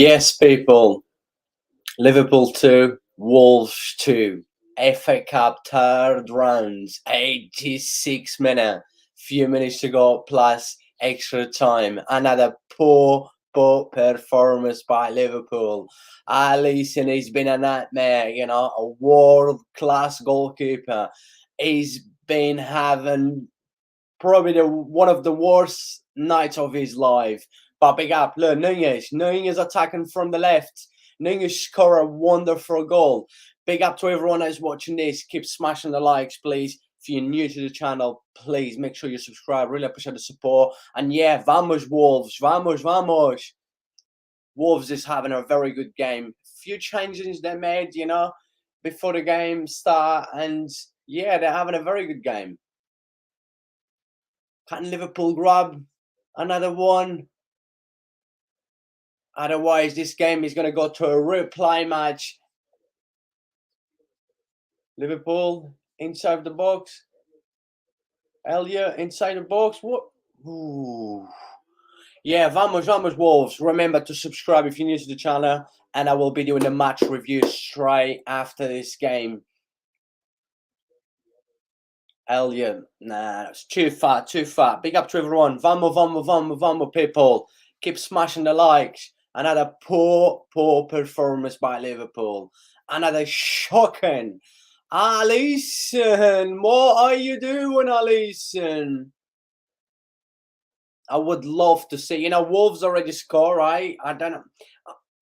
Yes, people. Liverpool 2, Wolves 2. FA Cup third rounds, 86 minutes. Few minutes to go plus extra time. Another poor performance by Liverpool. Alisson has been a nightmare, a world-class goalkeeper. He's been having probably one of the worst nights of his life. But big up, look, Nunez. Nunez attacking from the left. Nunez score a wonderful goal. Big up to everyone that's watching this. Keep smashing the likes, please. If you're new to the channel, please make sure you subscribe. Really appreciate the support. And yeah, vamos Wolves. Vamos. Wolves is having a very good game. Few changes they made, before the game start. And yeah, they're having a very good game. Can Liverpool grab another one? Otherwise, this game is going to go to a replay match. Liverpool inside the box. Elliot inside the box. What? Ooh. Yeah, vamos Wolves. Remember to subscribe if you're new to the channel. And I will be doing the match review straight after this game. Elliot. Nah, it's too far. Big up to everyone. Vamos, people. Keep smashing the likes. Another poor performance by Liverpool. Another shocking. Alisson, what are you doing, Alisson? I would love to see, Wolves already score, right? I don't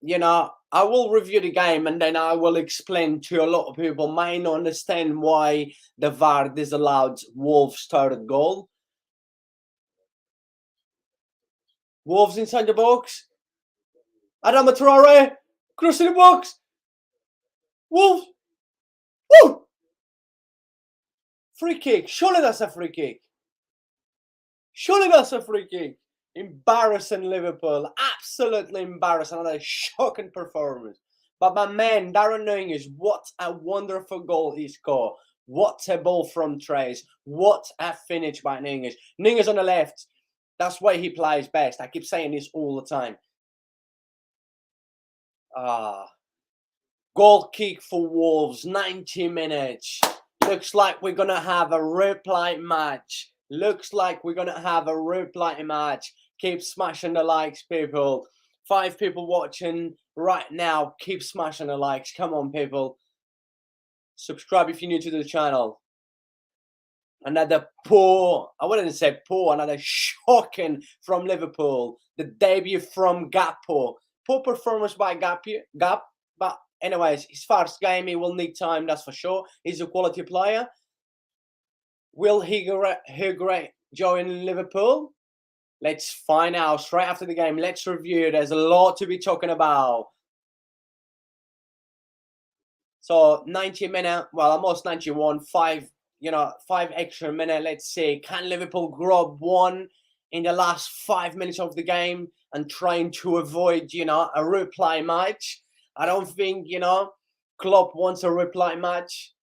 know. I will review the game and then I will explain to a lot of people might not understand why the VAR disallowed Wolves' third goal. Wolves inside the box. Adama Traore, crossing the box. Wolves. Woo! Free kick. Surely that's a free kick. Embarrassing Liverpool. Absolutely embarrassing. Another shocking performance. But my man, Darren Nunez, what a wonderful goal he scored. What a ball from Trace. What a finish by Nunez. Nunez on the left. That's why he plays best. I keep saying this all the time. Goal kick for Wolves. 90 minutes. Looks like we're going to have a replay match. Keep smashing the likes, people. 5 people watching right now. Keep smashing the likes. Come on, people. Subscribe if you're new to the channel. Another I wouldn't say poor, another shocking from Liverpool. The debut from Gakpo. Poor performance by Gap, but anyways, his first game, he will need time, that's for sure. He's a quality player. Will he join Liverpool? Let's find out straight after the game. Let's review. There's a lot to be talking about. So 90 minutes, well, almost 91, 5 extra minutes. Let's see. Can Liverpool grab one in the last 5 minutes of the game and trying to avoid, a replay match? I don't think, Klopp wants a replay match.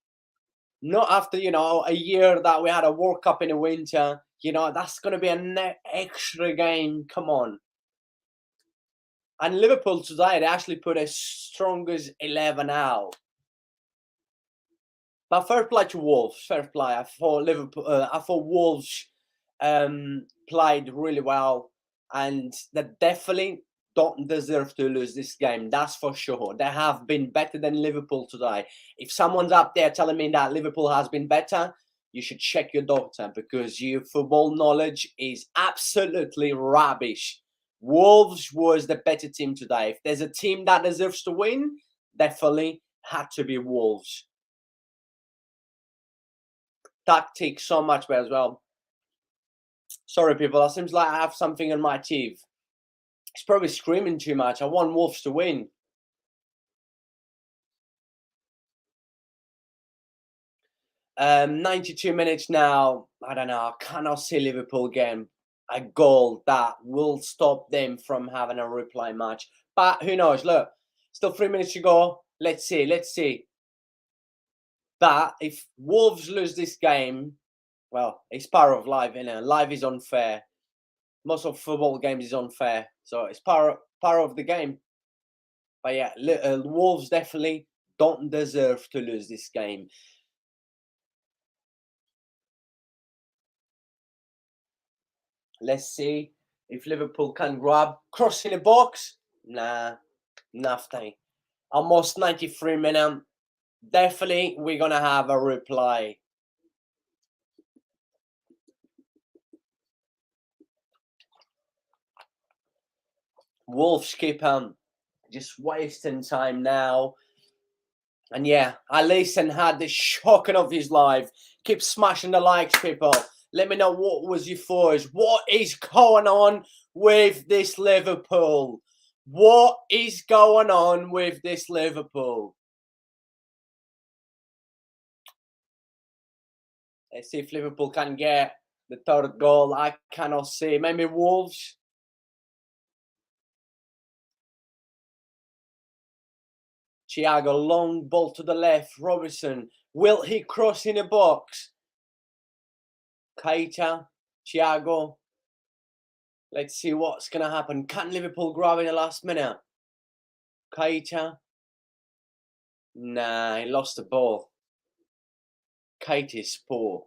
Not after, a year that we had a World Cup in the winter. That's going to be an extra game. Come on. And Liverpool today, they actually put a strongest 11 out. But fair play to Wolves. Fair play. I thought Wolves played really well. And they definitely don't deserve to lose this game. That's for sure. They have been better than Liverpool today. If someone's up there telling me that Liverpool has been better, you should check your doctor because your football knowledge is absolutely rubbish. Wolves was the better team today. If there's a team that deserves to win, definitely had to be Wolves. Tactic so much better as well. Sorry, people. It seems like I have something in my teeth. It's probably screaming too much. I want Wolves to win. Um, 92 minutes now. I don't know. I cannot see Liverpool getting a goal that will stop them from having a replay match. But who knows? Look, still 3 minutes to go. Let's see. But if Wolves lose this game, well, it's part of life, Life is unfair. Most of football games is unfair. So it's part of the game. But yeah, Wolves definitely don't deserve to lose this game. Let's see if Liverpool can grab cross in the box. Nah, nothing. Almost 93 minutes. Definitely, we're gonna have a reply. Wolves keep just wasting time now. And yeah, Alisson had the shocking of his life. Keep smashing the likes, people. Let me know what was your thoughts. What is going on with this Liverpool? What is going on with this Liverpool? Let's see if Liverpool can get the third goal. I cannot see. Maybe Wolves. Thiago, long ball to the left. Robertson. Will he cross in the box? Keita. Thiago. Let's see what's going to happen. Can Liverpool grab in the last minute? Keita. Nah, he lost the ball. Keita's poor.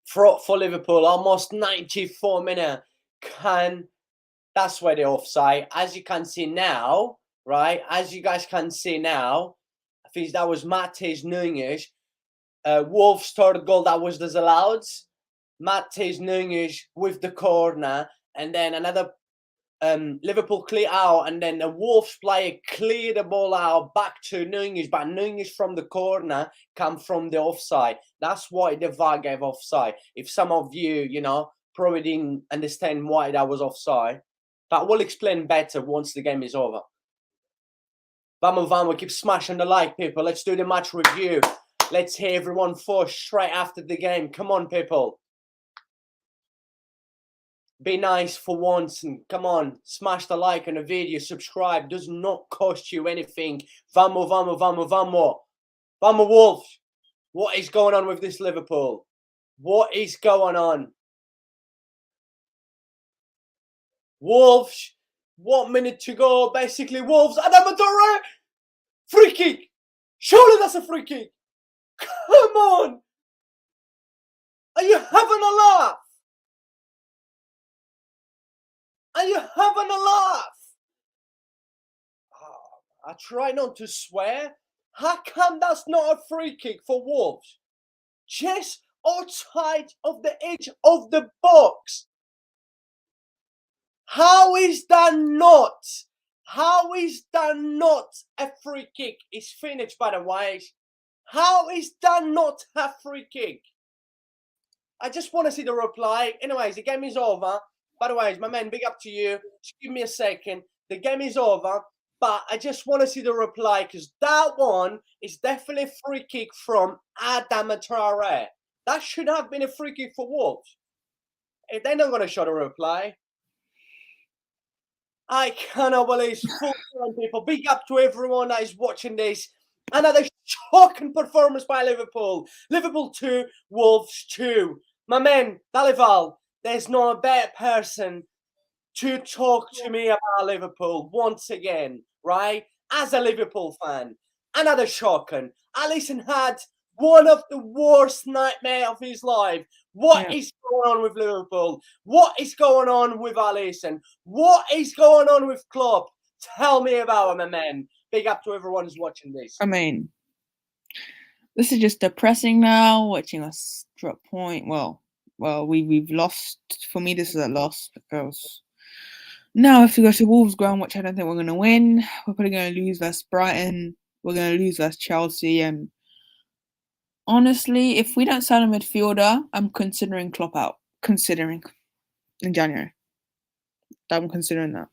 For Liverpool, almost 94 minutes. That's where they're offside. As you can see now, right? As you guys can see now, I think that was Matheus Nunes. Wolves' third goal, that was disallowed. Matheus Nunes with the corner, and then another Liverpool clear out, and then a Wolves player clear the ball out back to Nunes, but Nunes from the corner come from the offside. That's why the VAR gave offside. If some of you, probably didn't understand why that was offside, but we'll explain better once the game is over. Vamos, keep smashing the like, people. Let's do the match review. Let's hear everyone for straight after the game. Come on, people. Be nice for once and come on, smash the like on the video, subscribe. Does not cost you anything. Vamos. Vamos, Wolves. What is going on with this Liverpool? What is going on? Wolves, 1 minute to go. Basically, Wolves. Adama Traoré. Free kick. Surely that's a free kick. Come on. Are you having a laugh? Are you having a laugh? I try not to swear. How come that's not a free kick for Wolves? Just outside of the edge of the box. How is that not? How is that not a free kick? It's finished, by the way. How is that not a free kick? I just want to see the reply. Anyways, the game is over. By the way, my man, big up to you. Just give me a second. The game is over. But I just want to see the reply because that one is definitely a free kick from Adama Traoré. That should have been a free kick for Wolves. They're not going to show the reply. I cannot believe it's full time, people. Big up to everyone that is watching this. Another shocking performance by Liverpool. Liverpool 2, Wolves 2. My man, Dalival, there's no better person to talk to me about Liverpool once again, right? As a Liverpool fan, another shocking. Alisson had one of the worst nightmares of his life. What is going on with Liverpool? What is going on with Alisson? What is going on with Klopp? Tell me about him, my man. Big up to everyone who's watching this. I mean, this is just depressing now, watching us drop point. Well, we've lost. For me, this is a loss because now if we go to Wolves ground, which I don't think we're going to win, we're probably going to lose versus Brighton. We're going to lose versus Chelsea. And honestly, if we don't sign a midfielder, I'm considering Klopp out. Considering in January. I'm considering that.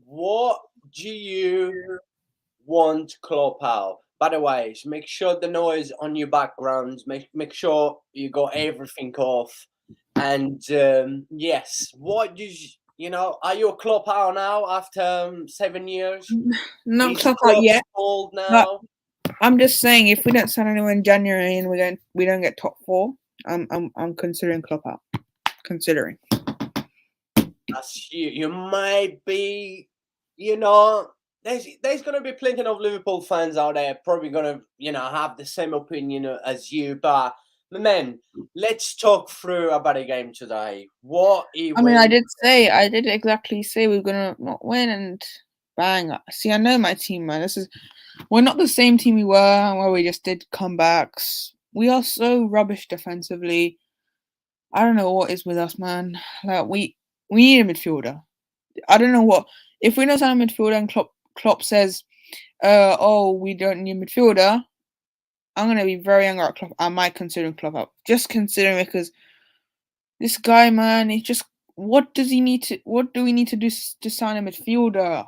What do you want Klopp out? By the way, make sure the noise on your background, make sure you got everything off. And yes, what do are you a Klopp out now after 7 years? Not Klopp out yet. Old now. I'm just saying, if we don't sign anyone in January and we don't get top 4, I'm considering Klopp out. Considering. That's you might be you know, there's gonna be plenty of Liverpool fans out there probably gonna, have the same opinion as you. But my man, let's talk through about the game today. What it I mean, went. I did exactly say we are gonna not win, and bang. See, I know my team, man. We're not the same team we were where we just did comebacks. We are so rubbish defensively. I don't know what is with us, man. Like we need a midfielder. I don't know what if we don't sign a midfielder and Klopp says, oh, we don't need a midfielder. I'm gonna be very angry at Klopp. I might consider Klopp up. Just considering because this guy, man, he just what does he need to? What do we need to do to sign a midfielder?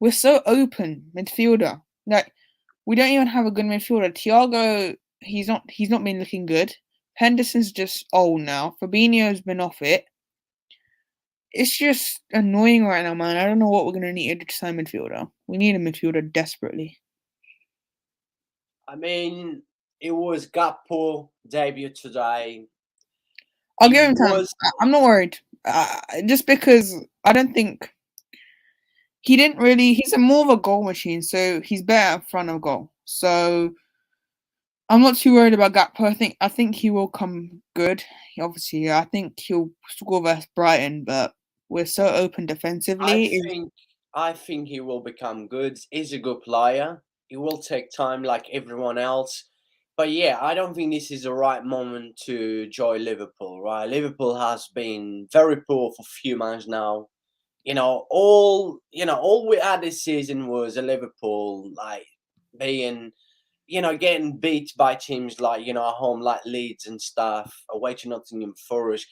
We're so open midfielder. Like we don't even have a good midfielder. Thiago, he's not been looking good. Henderson's just old now. Fabinho's been off it. It's just annoying right now, man. I don't know what we're gonna need to sign midfielder. We need a midfielder desperately. I mean, it was Gakpo debut today. I'll It give him time. was. I'm not worried. Just because I don't think he didn't really. He's a more of a goal machine, so he's better in front of goal. So I'm not too worried about Gakpo. I think he will come good. Obviously, I think he'll score versus Brighton, but we're so open I defensively. think. I think he will become good. He's a good player. It will take time, like everyone else. But yeah, I don't think this is the right moment to join Liverpool. Right? Liverpool has been very poor for a few months now. All we had this season was a Liverpool like being, getting beat by teams like, at home like Leeds and stuff, away to Nottingham Forest,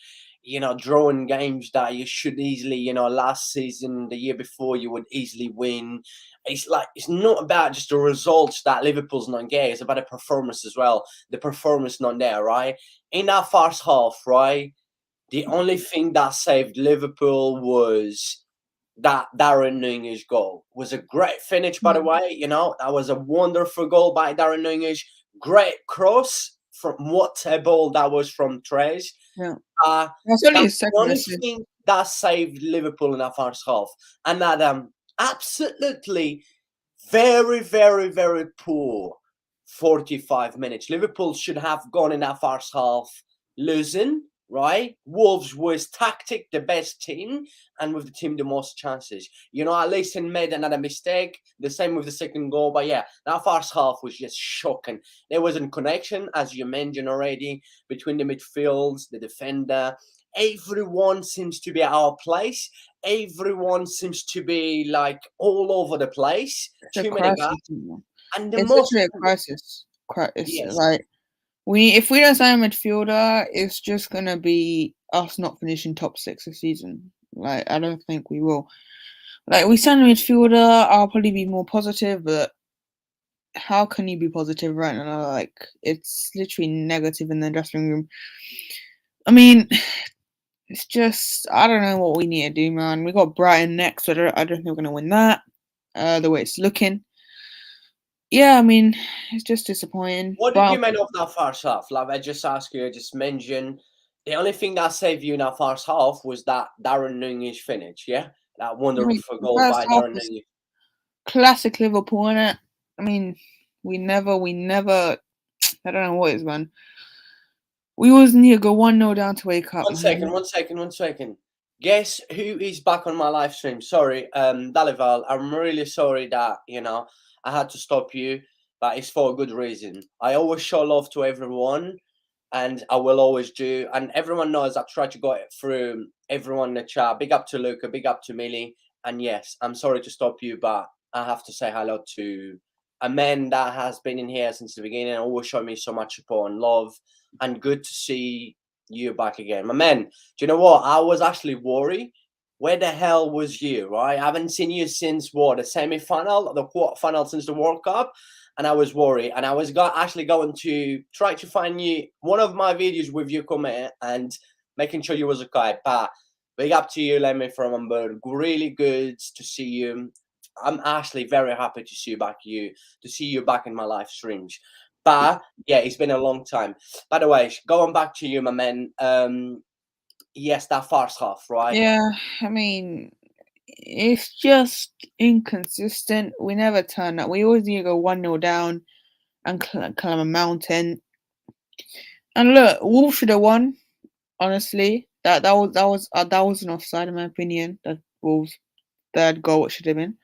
drawing games that you should easily, last season, the year before, you would easily win. It's like it's not about just the results that Liverpool's not getting, it's about the performance as well. The performance not there, right? In that first half, right? The only thing that saved Liverpool was that Darren Nunez goal. Was a great finish, by the way. That was a wonderful goal by Darren Nunez. Great cross from what a ball that was from Tres. Yeah, Uh, that's only that's his the second only assist. thing that saved Liverpool in that first half. And that absolutely very, very, very poor 45 minutes. Liverpool should have gone in that first half losing, right? Wolves was tactic the best team and with the team the most chances. At least made another mistake. The same with the second goal. But yeah, that first half was just shocking. There wasn't connection, as you mentioned already, between the midfields, the defender. Everyone seems to be at our place. Everyone seems to be like all over the place. It's a Too many guys. crisis. And the It's most, literally a crisis. It's yes, like if we don't sign a midfielder, it's just gonna be us not finishing top six this season. Like I don't think we will. Like we sign a midfielder, I'll probably be more positive, but how can you be positive right now? Like it's literally negative in the dressing room. I mean, it's just I don't know what we need to do, man. We got Brighton next, so I don't think we're gonna win that. The way it's looking. Yeah, I mean, it's just disappointing. what did But you make of that first half? Like I just asked you, I just mentioned the only thing that saved you in that first half was that Darren Nunez finish, yeah? That I mean, wonderful the goal first by half Darren was Nunez. classic Liverpool, innit? I mean, we never. I don't know what it is, man. We always need to go 1-0 down to wake up, One second, man. 1 second, 1 second. Guess who is back on my live stream? Sorry, Dalival. I'm really sorry that I had to stop you, but it's for a good reason. I always show love to everyone, and I will always do. And everyone knows I try to go it through everyone in the chat. Big up to Luca, big up to Millie. And yes, I'm sorry to stop you, but I have to say hello to a man that has been in here since the beginning and always showed me so much support and love. And good to see you back again. My man, do you know what? I was actually worried. Where the hell was you, right? I haven't seen you since what, the semi-final, the quarter-final since the World Cup, and I was worried. And I was actually going to try to find you one of my videos with you coming and making sure you was okay. But big up to you, Lemmy from Hamburg. Really good to see you. I'm actually very happy to see you back in my live streams. But yeah, it's been a long time. By the way, going back to you, my man. Yes, that first half, right? Yeah, I mean, it's just inconsistent. We never turn up. We always need to go 1-0 down and climb a mountain. And look, Wolves should have won. Honestly, that was an offside in my opinion. That Wolves third goal it should have been.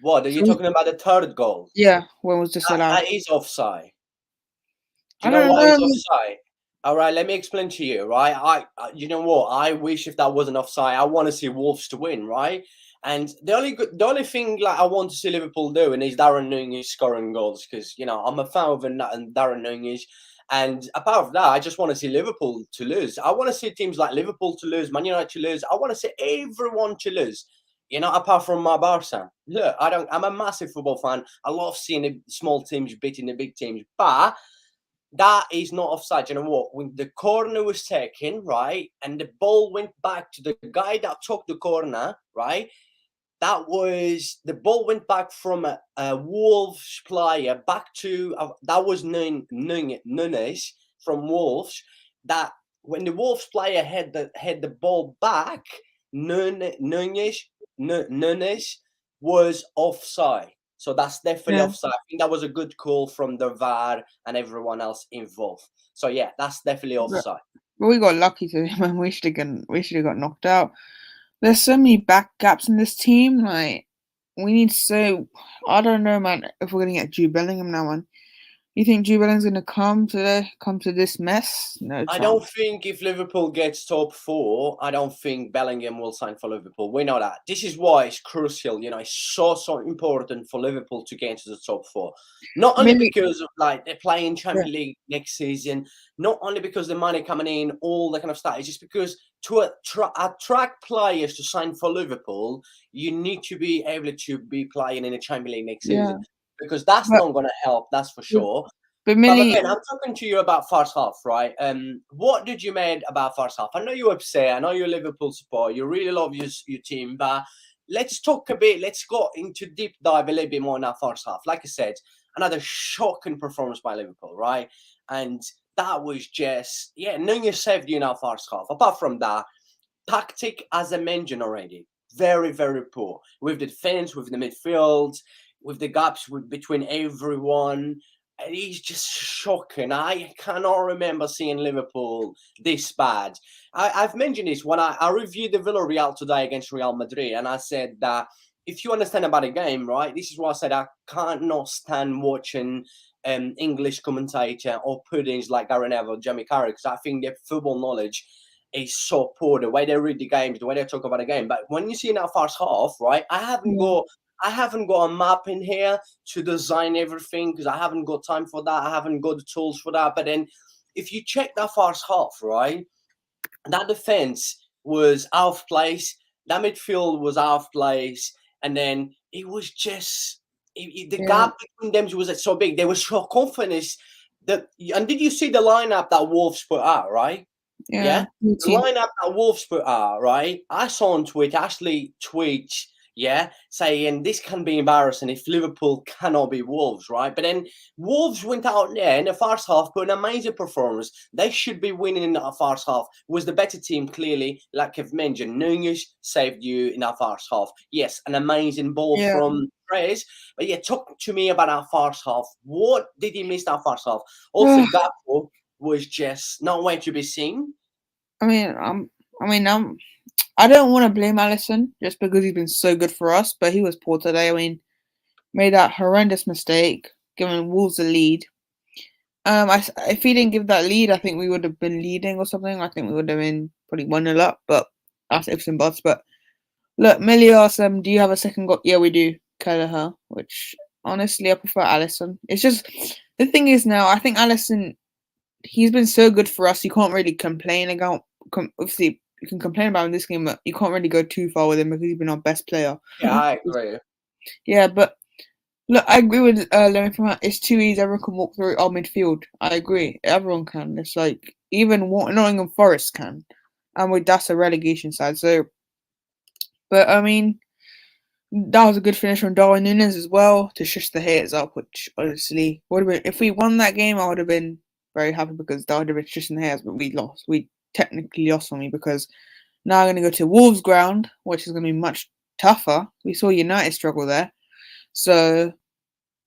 What are you So talking about? The third goal? yeah, when was disallowed. That is offside. Do I you know don't why know. it's offside? All right, let me explain to you. Right, you know what? I wish if that wasn't offside, I want to see Wolves to win. Right, and the only thing like I want to see Liverpool doing is Darren Nunez scoring goals because I'm a fan of Darren Nunez. And apart from that, I just want to see Liverpool to lose. I want to see teams like Liverpool to lose, Man United to lose. I want to see everyone to lose. Apart from my Barca. Look, I'm a massive football fan. I love seeing the small teams beating the big teams, but that is not offside. You know what? When the corner was taken, right, and the ball went back to the guy that took the corner, right? The ball went back from a Wolves player back to that was Nunes from Wolves. That when the Wolves player had the ball back, Nunes was offside. So that's definitely Yeah, offside. I think that was a good call from the VAR and everyone else involved. So yeah, that's definitely but, offside. but we got lucky today, man. We should have got knocked out. There's so many back gaps in this team. Like we need so. I don't know, man. If we're gonna get Jude Bellingham now, man. You think Jude Bellingham's gonna come to this mess? No I chance. don't think if Liverpool gets top four, I don't think Bellingham will sign for Liverpool. We know that. This is why it's crucial. It's so important for Liverpool to get into the top four. Not only Maybe. because of they're playing Yeah. Champions League next season, not only because the money coming in, all that kind of stuff. It's just because to attract players to sign for Liverpool, you need to be able to be playing in the Champions League next Yeah. season. Because that's But not going to help, that's for but, sure. but But Millie. Ben, I'm talking to you about first half, right? What did you make about first half? I know you're upset. I know you're a Liverpool support. You really love your team, but let's talk a bit. Let's go into deep dive a little bit more in that first half. Like I said, another shocking performance by Liverpool, right? And that was just Nunez saved you in our first half. Apart from that, tactic, as I mentioned already, very, very poor. With the defense, with the midfield, with the gaps between everyone. It's just shocking. I cannot remember seeing Liverpool this bad. I've mentioned this when I reviewed the Villarreal today against Real Madrid, and I said that if you understand about a game, right, this is why I said I cannot stand watching English commentator or puddings like Gary Neville, Jamie Carragher, because I think their football knowledge is so poor. The way they read the games, the way they talk about the game. But when you see in that first half, right, Yeah. I haven't got a map in here to design everything because I haven't got time for that. I haven't got the tools for that. But then if you check that first half, right, that defense was out of place. That midfield was out of place. And then it was just the Yeah. gap between them was so big. They were so confident that. And did you see the lineup that Wolves put out, right? Yeah. Yeah, Me the too. lineup that Wolves put out, right? I saw on Twitter, Ashley tweets, saying this can be embarrassing if Liverpool cannot be Wolves, right? But then Wolves went out there in the first half, put an amazing performance. They should be winning in that first half. Was the better team, clearly, like I've mentioned. Nunez saved you in that first half. Yes, an amazing ball Yeah. from Perez. But yeah, talk to me about our first half. What did he miss that first half? Also, Gakpo was just nowhere to be seen. I mean, I don't want to blame Allison just because he's been so good for us, but he was poor today. I mean, made that horrendous mistake, giving Wolves the lead. If he didn't give that lead, I think we would have been leading or something. I think we would have been probably 1-0 up, but that's ifs and buts. But look, Millie asked do you have a second goal? Yeah, we do. Kelleher, which honestly, I prefer Allison. It's just, the thing is now, I think Allison, he's been so good for us, you can't really complain about, obviously, you can complain about him in this game, but you can't really go too far with him because he's been our best player. Yeah, I agree. Yeah, but look, I agree with Lemon from that. It's too easy. Everyone can walk through our midfield. I agree. Everyone can. It's like even Nottingham Forest can, and that's a relegation side. So, but I mean, that was a good finish from Darwin Nunes as well to shush the haters up. Which honestly would have been, if we won that game, I would have been very happy because that would have been shushing the haters. But we lost. We technically lost on me because now I'm going to go to Wolves ground, which is going to be much tougher. We saw United struggle there, so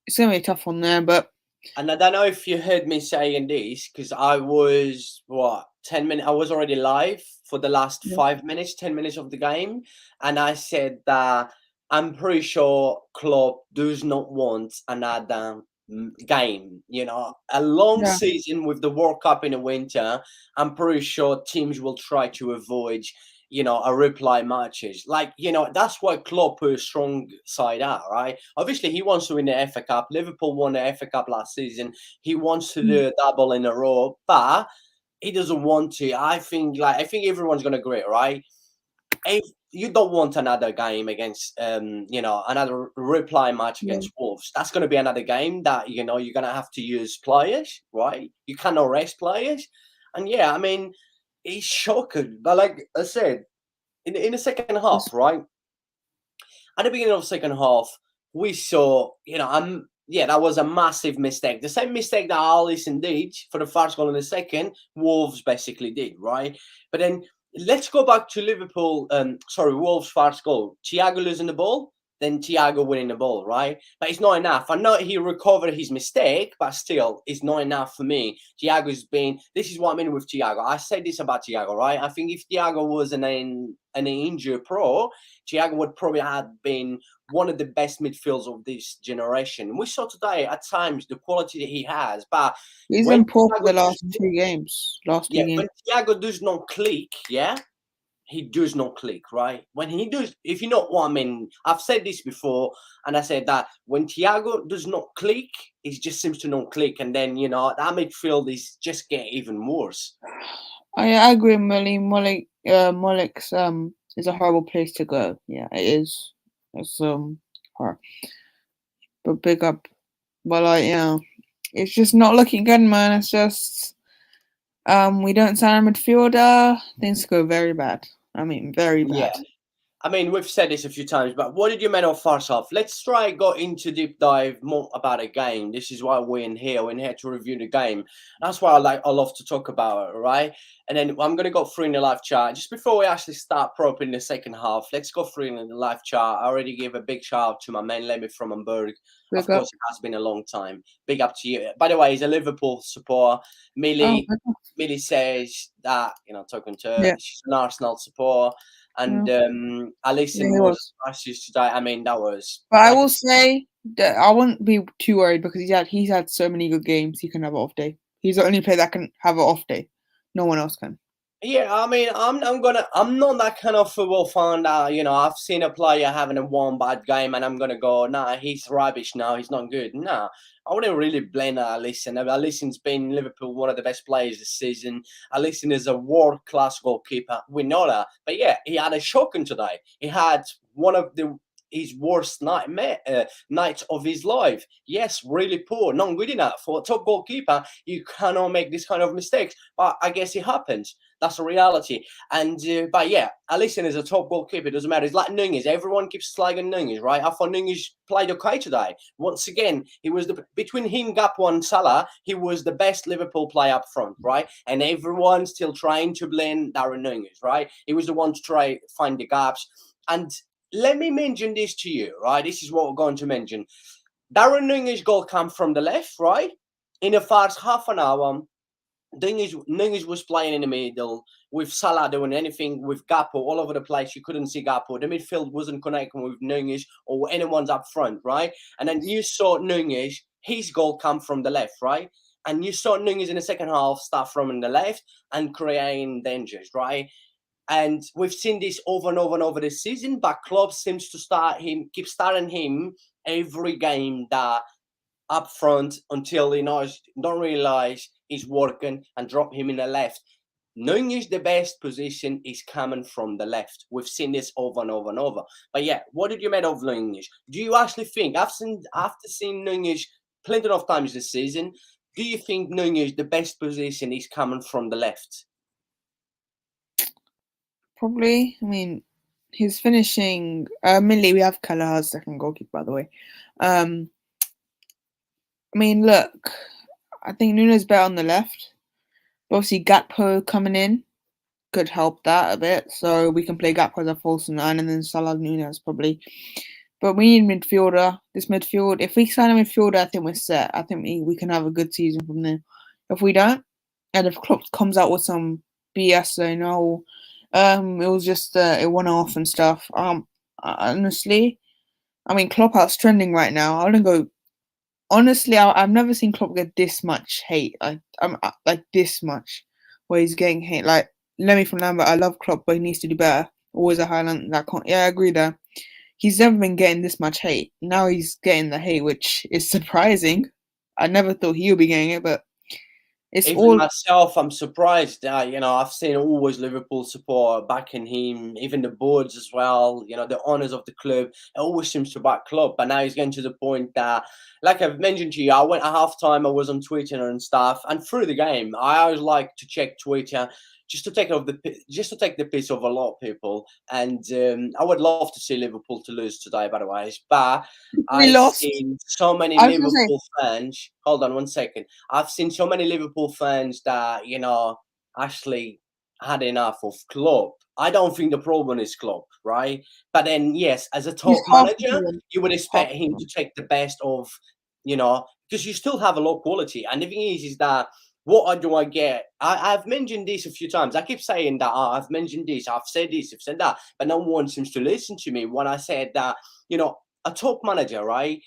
it's gonna be a tough one there. But And I don't know if you heard me saying this because I was 10 minutes. I was already live for the last yeah, 5 minutes, 10 minutes of the game, and I said that I'm pretty sure Klopp does not want another game. You know, a long yeah, season with the World Cup in the winter. I'm pretty sure teams will try to avoid. A reply matches. Like, that's why Klopp put a strong side out, right? Obviously, he wants to win the FA Cup. Liverpool won the FA Cup last season. He wants to mm, do a double in a row, but he doesn't want to. I think everyone's gonna agree, right? If you don't want another game against another reply match yeah. against Wolves, that's gonna be another game that you're gonna have to use players, right? You cannot rest players. And yeah, I mean, it's shocking. But like I said, in the second half, It's, right? At the beginning of the second half, we saw, yeah, that was a massive mistake. The same mistake that Alisson did for the first goal and the second, Wolves basically did, right? But then let's go back to Liverpool. Wolves' first goal. Thiago losing the ball, then Thiago winning the ball, right? But it's not enough. I know he recovered his mistake, but still, it's not enough for me. Thiago's been. This is what I mean with Thiago. I said this about Thiago, right? I think if Thiago was an injured pro, Thiago would probably have been one of the best midfielders of this generation. We saw today at times the quality that he has, but he's when been poor for Thiago the does, last two games. Last two yeah, games. when Thiago does not click, yeah, he does not click, right? When he does, if you know what I mean, I've said this before, and I said that when Thiago does not click, it just seems to not click, and then that midfield is just get even worse. I agree, Molik's is a horrible place to go. Yeah, it is. It's hard. But big up. But like, it's just not looking good, man. It's just we don't sign a midfielder, things go very bad. I mean, very Yeah. bad. I mean, we've said this a few times, but what did you make of first half? Let's try go into deep dive more about a game. This is why we're in here. We're in here to review the game. That's why I love to talk about it, right? And then I'm gonna go through in the live chat. Just before we actually start proper in the second half, let's go through in the live chat. I already gave a big shout out to my man Lemmy from Hamburg. Big Of up. course, it has been a long time. Big up to you. By the way, he's a Liverpool supporter. Oh, Millie big up. Millie says that, talking to her, Yeah, she's an Arsenal supporter. yeah, And yeah, Alisson he was was. crashes today. I mean, that was But I like, will say that I wouldn't be too worried because he's had so many good games. He can have an off day. He's the only player that can have an off day. No one else can. yeah. I mean, I'm not that kind of football fan that I've seen a player having a one bad game and I'm gonna go, nah, he's rubbish now. He's not good. Nah, I wouldn't really blame Alisson. Alisson's been Liverpool one of the best players this season. Alisson is a world class goalkeeper. We know that. But yeah, he had a shocking today. He had one of his worst nights of his life. Yes, really poor, not good enough for a top goalkeeper. You cannot make this kind of mistakes, but I guess it happens. That's a reality. And but yeah, Alisson is a top goalkeeper. It doesn't matter. It's like Nunez. Everyone keeps slagging Nunez, right? I thought Nunez played okay today. Once again, he was between him, Gakpo, and Salah. He was the best Liverpool player up front, right? And everyone's still trying to blame Darren Nunez, right? He was the one to try find the gaps. And let me mention this to you, right? This is what we're going to mention. Darren Nunez goal came from the left, right? In the first half an hour, Nunez was playing in the middle with Salah doing anything with Gakpo all over the place. You couldn't see Gakpo. The midfield wasn't connecting with Nunez or anyone's up front, right? And then you saw Nunez, his goal come from the left, right? And you saw Nunez in the second half start from the left and creating dangers, right? And we've seen this over and over and over this season, but Klopp seems to keep starting him every game that up front until he knows, don't realize he's working and drop him in the left. Knowing is the best position is coming from the left. We've seen this over and over and over. But yeah, what did you make of Nunez? Do you actually think, after seeing Nunez plenty of times this season, do you think Nunez the best position is coming from the left? Probably. I mean, his finishing. Mainly, we have Kelleher's second goalkeeper, by the way. I mean, look, I think Nuno's better on the left. But obviously, Gakpo coming in. could help that a bit. So we can play Gakpo as a false nine and then Salah Nunez probably. But we need midfielder. This midfield, if we sign a midfielder, I think we're set. I think we can have a good season from there. If we don't, and if Klopp comes out with some BS saying, "Oh, it was just a one-off and stuff," honestly, I mean, Klopp out's trending right now. I wouldn't go. Honestly, I've never seen Klopp get this much hate. Like this much, where he's getting hate. Like Lemmy from Lambert, I love Klopp, but he needs to do better. Always a highlight that can't. Yeah, I agree there. He's never been getting this much hate. Now he's getting the hate, which is surprising. I never thought he would be getting it, but it's Even all myself, I'm surprised. I've seen always Liverpool support backing him, even the boards as well. The owners of the club, it always seems to back Klopp. But now he's getting to the point that, like I've mentioned to you, I went at halftime. I was on Twitter and stuff, and through the game, I always like to check Twitter just to take the piss of a lot of people. And I would love to see Liverpool to lose today, by the way. But we I've lost. seen so many I was gonna say Liverpool fans. Hold on one second. I've seen so many Liverpool fans that actually had enough of Klopp. I don't think the problem is Klopp, right? But then, yes, as a he's top half the manager, problem. you would Half expect the him to problem. take the best of, because you still have a low quality. And the thing is that what do I get? I've mentioned this a few times. I keep saying that I've mentioned this, I've said this, I've said that, but no one seems to listen to me when I said that, a top manager, right?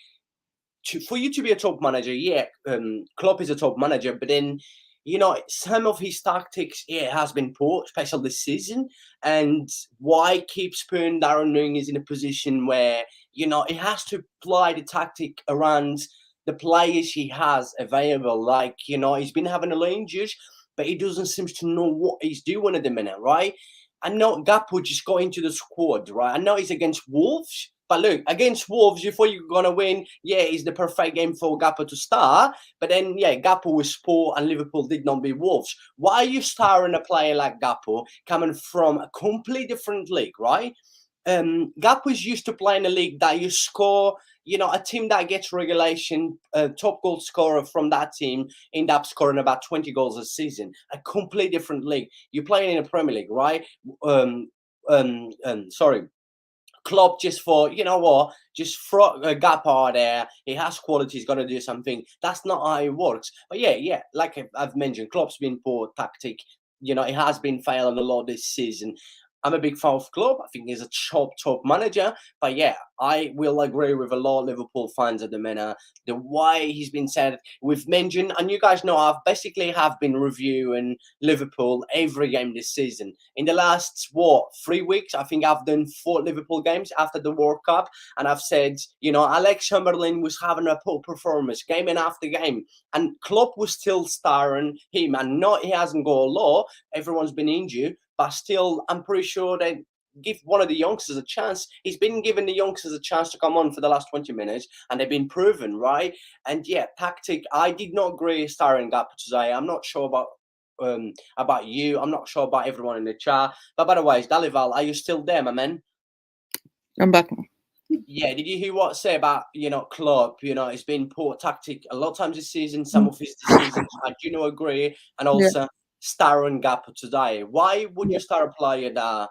For you to be a top manager, yeah, Klopp is a top manager, but then some of his tactics, yeah, has been poor, especially this season. And why keeps putting Darren Núñez in a position where he has to apply the tactic around the players he has available. Like he's been having a lot of injuries, but he doesn't seem to know what he's doing at the minute, right? I know Gakpo just got into the squad, right? I know he's against Wolves. But look, against Wolves, you thought you were going to win. Yeah, it's the perfect game for Gakpo to start. But then, yeah, Gakpo was poor and Liverpool did not beat Wolves. Why are you starring a player like Gakpo coming from a completely different league, right? Gakpo is used to playing a league that you score, a team that gets regulation, top goal scorer from that team end up scoring about 20 goals a season. A completely different league. You're playing in a Premier League, right? Sorry. Klopp just thought, you know what, just throw a gap out there. He has quality, he's got to do something. That's not how it works. But yeah, like I've mentioned, Klopp's been poor tactic. It has been failing a lot this season. I'm a big fan of Klopp. I think he's a top manager. But yeah, I will agree with a lot of Liverpool fans at the minute. The way he's been said, we've mentioned, and you guys know, I've basically have been reviewing Liverpool every game this season. In the last 3 weeks, I think I've done 4 Liverpool games after the World Cup, and I've said, Alex Chamberlain was having a poor performance game in after game, and Klopp was still starring him, and not he hasn't got a lot. Everyone's been injured, but still, I'm pretty sure they give one of the youngsters a chance. He's been giving the youngsters a chance to come on for the last 20 minutes, and they've been proven, right? And yeah, tactic, I did not agree starring Gakpo today. I'm not sure about you. I'm not sure about everyone in the chat. But by the way, Dalival, are you still there, my man? I'm back. Yeah, did you hear what I say about, Klopp? It's been poor tactic a lot of times this season, some of his decisions. I do not agree. And Yeah, also Starring Gappo today. Why would yeah. you start a player that,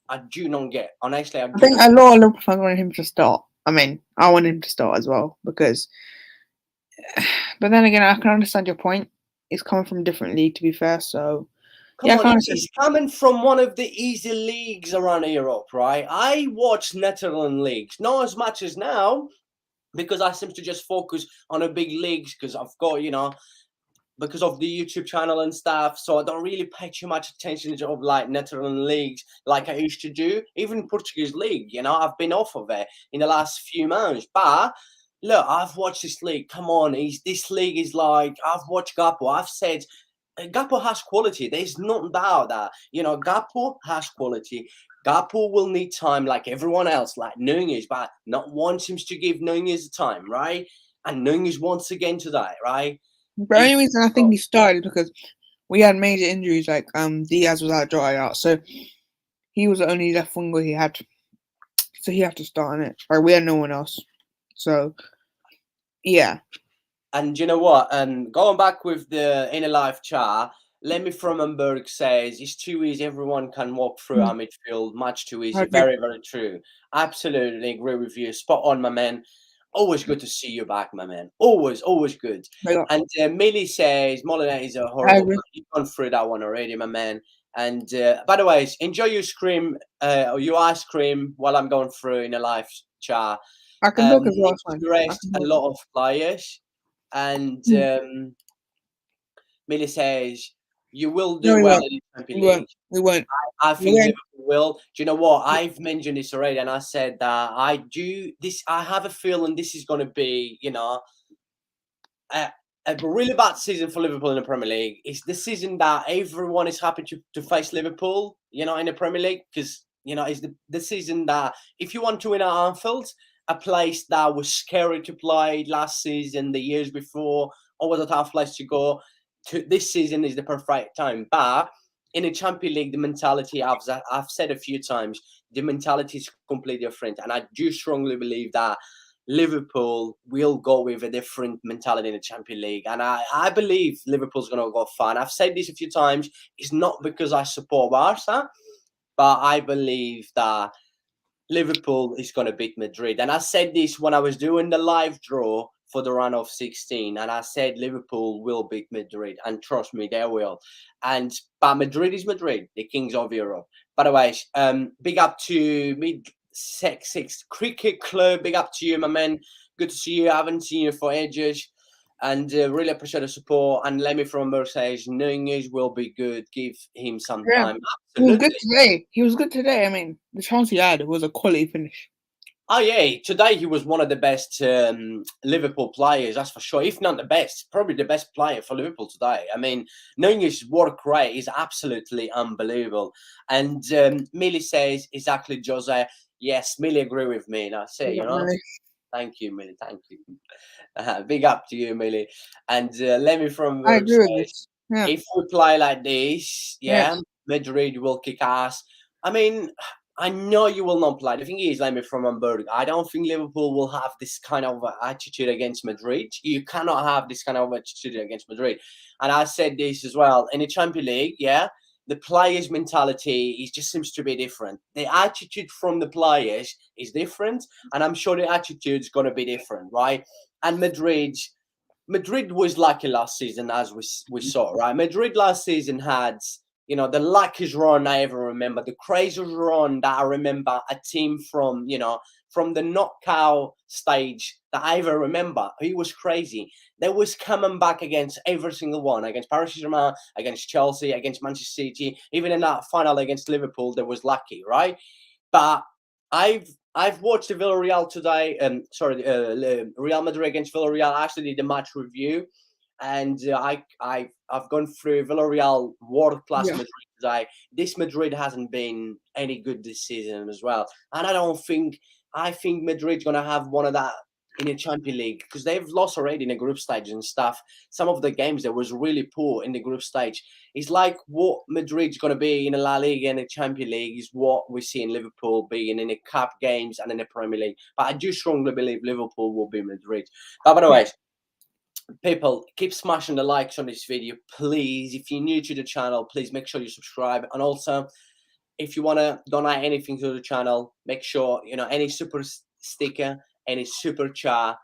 I do not get. Honestly, I I do think not a get. lot of Liverpool fans wanted him to start. I mean, I want him to start as well because. But then again, I can understand your point. It's coming from a different league, to be fair. So Come yeah, I on, can he's understand. coming from one of the easy leagues around Europe, right? I watch Netherlands leagues, not as much as now, because I seem to just focus on the big leagues because I've got, because of the YouTube channel and stuff. So I don't really pay too much attention to like Netherlands leagues like I used to do. Even Portuguese league, I've been off of it in the last few months. But look, I've watched this league. Come on, this league is like I've watched Gakpo. I've said Gakpo has quality. There's no doubt that Gakpo has quality. Gakpo will need time like everyone else, like Núñez, but not one seems to give Núñez the time, right? And Núñez once again today, right? The only If reason I think he started is because we had major injuries, like Diaz was out, dry out, so he was the only left winger he had, so he had to start on it. Or we had no one else, so yeah. And you know what? Going back with the inner life chat, Lemmy from Hamburg says it's too easy. Everyone can walk through our midfield. Much too I easy. agree. Very, very true. Absolutely agree with you. Spot on, my man. Always good to see you back, my man. Always, always good. Yeah, And Millie says Molina is a I horrible agree. player. You've gone through that one already, my man. And by the way, enjoy your scream or your ice cream while I'm going through in a live chat. I can talk as well. Need It's fine. to I rest can a talk. lot of players. And Millie says you will No, do we well won't. in the Champions We won't. League. We won't. I We think won't. Liverpool will. Do you know what? I've mentioned this already, and I said that I do this. I have a feeling this is going to be, a, a really bad season for Liverpool in the Premier League. It's the season that everyone is happy to face Liverpool, in the Premier League, because it's the season that if you want to win at Anfield, a place that was scary to play last season, the years before, always a tough place to go. To this season is the perfect time, but in the Champions League, the mentality I've said a few times, the mentality is completely different, and I do strongly believe that Liverpool will go with a different mentality in the Champions League. And I believe Liverpool's going to go far. And I've said this a few times. It's not because I support Barca, but I believe that Liverpool is going to beat Madrid. And I said this when I was doing the live draw for the run of 16. And I said Liverpool will beat Madrid. And trust me, they will. But Madrid is Madrid, the kings of Europe. By the way, big up to Mid-Six Cricket Club. Big up to you, my man. Good to see you. I haven't seen you for ages. And really appreciate the support. And Lemmy from Hamburg says Nunez will be good. Give him some Yeah. time. He was Absolutely. good today. He was good today. I mean, the chance he had was a quality finish. Oh yeah, today he was one of the best Liverpool players, that's for sure. If not the best, probably the best player for Liverpool today. I mean, Nunez's work rate is absolutely unbelievable. And Millie says exactly, Jose. Yes, Millie agree with me. And I say, Definitely. thank you, Millie. Thank you. Big up to you, Millie. And Lemmy from I work agree with says, this. Yeah. if we play like this, yeah, Yes. Madrid will kick ass. I mean, I know you will not play. The thing is, Lemmy from Hamburg, I don't think Liverpool will have this kind of attitude against Madrid. You cannot have this kind of attitude against Madrid. And I said this as well. In the Champions League, yeah, the players' mentality is just seems to be different. The attitude from the players is different, and I'm sure the attitude is going to be different, right? And Madrid was lucky last season, as we saw, right? Madrid last season had, the luckiest run I ever remember, the craziest run that I remember a team from the knockout stage that I ever remember. It was crazy. They was coming back against every single one, against Paris Saint-Germain, against Chelsea, against Manchester City, even in that final against Liverpool, they was lucky, right? But I've watched the Villarreal today. Real Madrid against Villarreal. I actually did the match review, and I've gone through Villarreal world class Yeah. Madrid today. This Madrid hasn't been any good this season as well, and I think Madrid's gonna have one of that in the Champions League because they've lost already in the group stage and stuff. Some of the games that was really poor in the group stage. It's like what Madrid's going to be in the La Liga and the Champions League is what we see in Liverpool being in the cup games and in the Premier League. But I do strongly believe Liverpool will be Madrid. But by the way, people, keep smashing the likes on this video, please. If you're new to the channel, please make sure you subscribe. And also, if you want to donate anything to the channel, make sure, any super sticker, any super chat,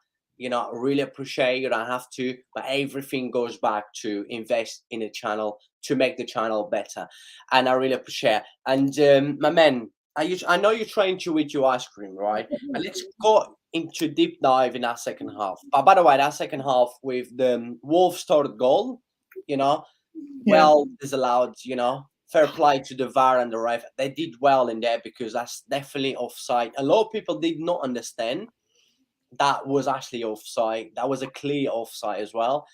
really appreciate. You don't have to, but everything goes back to invest in the channel to make the channel better. And I really appreciate. And my man, I know you're trying to eat your ice cream, right? But let's go into deep dive in that second half. But by the way, that second half with the Wolves third goal, Yeah. well disallowed, fair play to the VAR and the ref. They did well in there because that's definitely offside. A lot of people did not understand that was actually offside. That was a clear offside as well,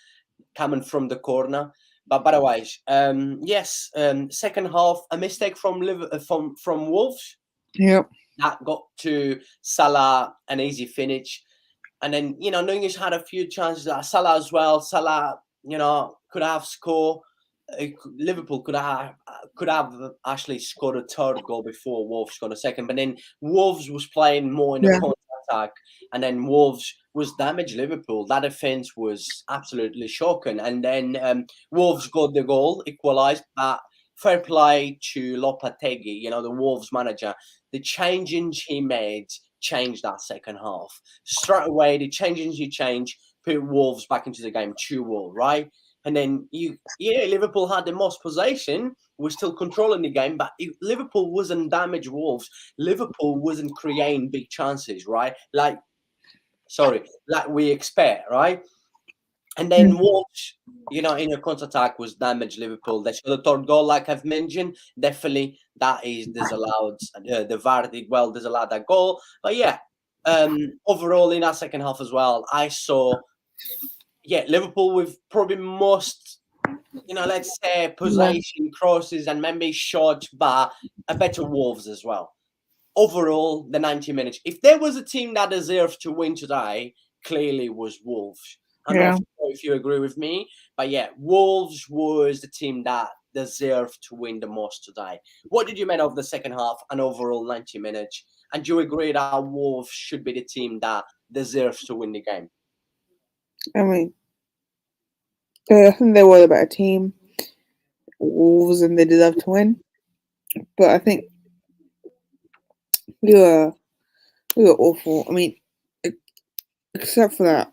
coming from the corner. But by the way, yes, second half, a mistake from Wolves Yep. that got to Salah, an easy finish. And then, Nunez had a few chances. Salah as well. Salah, could have scored. Liverpool could have actually scored a third goal before Wolves scored a second. But then Wolves was playing more in the Yeah. contact attack, and then Wolves was damaged Liverpool. That defense was absolutely shocking. And then Wolves got the goal, equalised. But fair play to Lopetegui, the Wolves manager. The changes he made changed that second half. Straight away, the changes he changed put Wolves back into the game 2-2, right? And then Liverpool had the most possession. We're still controlling the game, but Liverpool wasn't damaged Wolves. Liverpool wasn't creating big chances, right? Like we expect, right? And then Wolves, in a counter-attack was damaged Liverpool. They scored the third goal, like I've mentioned. Definitely, that is disallowed. The VAR did well, disallowed that goal. But yeah, overall in that second half as well, I saw, Liverpool with probably most, let's say possession, crosses, and maybe shots, but a better Wolves as well. Overall, the 90 minutes. If there was a team that deserved to win today, clearly was Wolves. I'm not sure if you agree with me, but Wolves was the team that deserved to win the most today. What did you make of the second half and overall 90 minutes? And do you agree that Wolves should be the team that deserves to win the game? I mean, I think they were the better team, Wolves, and they deserve to win. But I think we were awful. I mean, except for that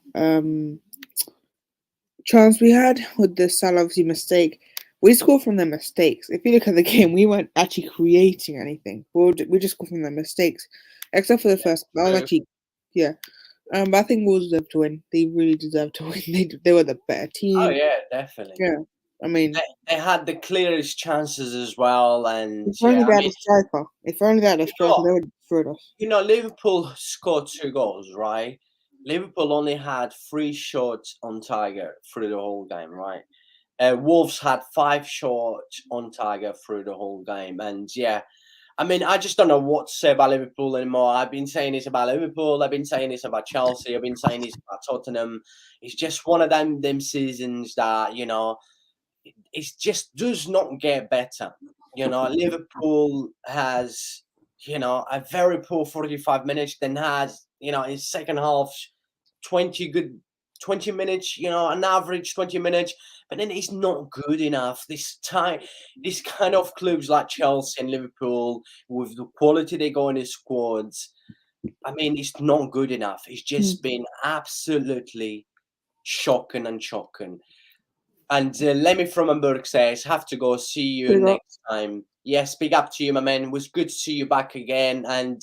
chance we had with the Salah mistake. We scored from their mistakes. If you look at the game, we weren't actually creating anything. We just scored from their mistakes, except for the first. That was actually, but I think Wolves deserve to win. They really deserve to win. They were the better team. Oh yeah, definitely. Yeah, I mean, they had the clearest chances as well, and if only they had a striker. If only they had a striker, they would have destroyed us. Liverpool scored 2 goals, right? Liverpool only had 3 shots on target through the whole game, right? Wolves had 5 shots on target through the whole game, and I mean, I just don't know what to say about Liverpool anymore. I've been saying this about Liverpool. I've been saying this about Chelsea. I've been saying this about Tottenham. It's just one of them seasons that it just does not get better. Liverpool has a very poor 45 minutes, then has in second half 20 minutes, an average 20 minutes, but then it's not good enough. This kind of clubs like Chelsea and Liverpool, with the quality they got in their squads, I mean, it's not good enough. It's just been absolutely shocking and shocking. And Lemmy from Hamburg says, have to go. See you next time. Yes, big up to you, my man. It was good to see you back again. And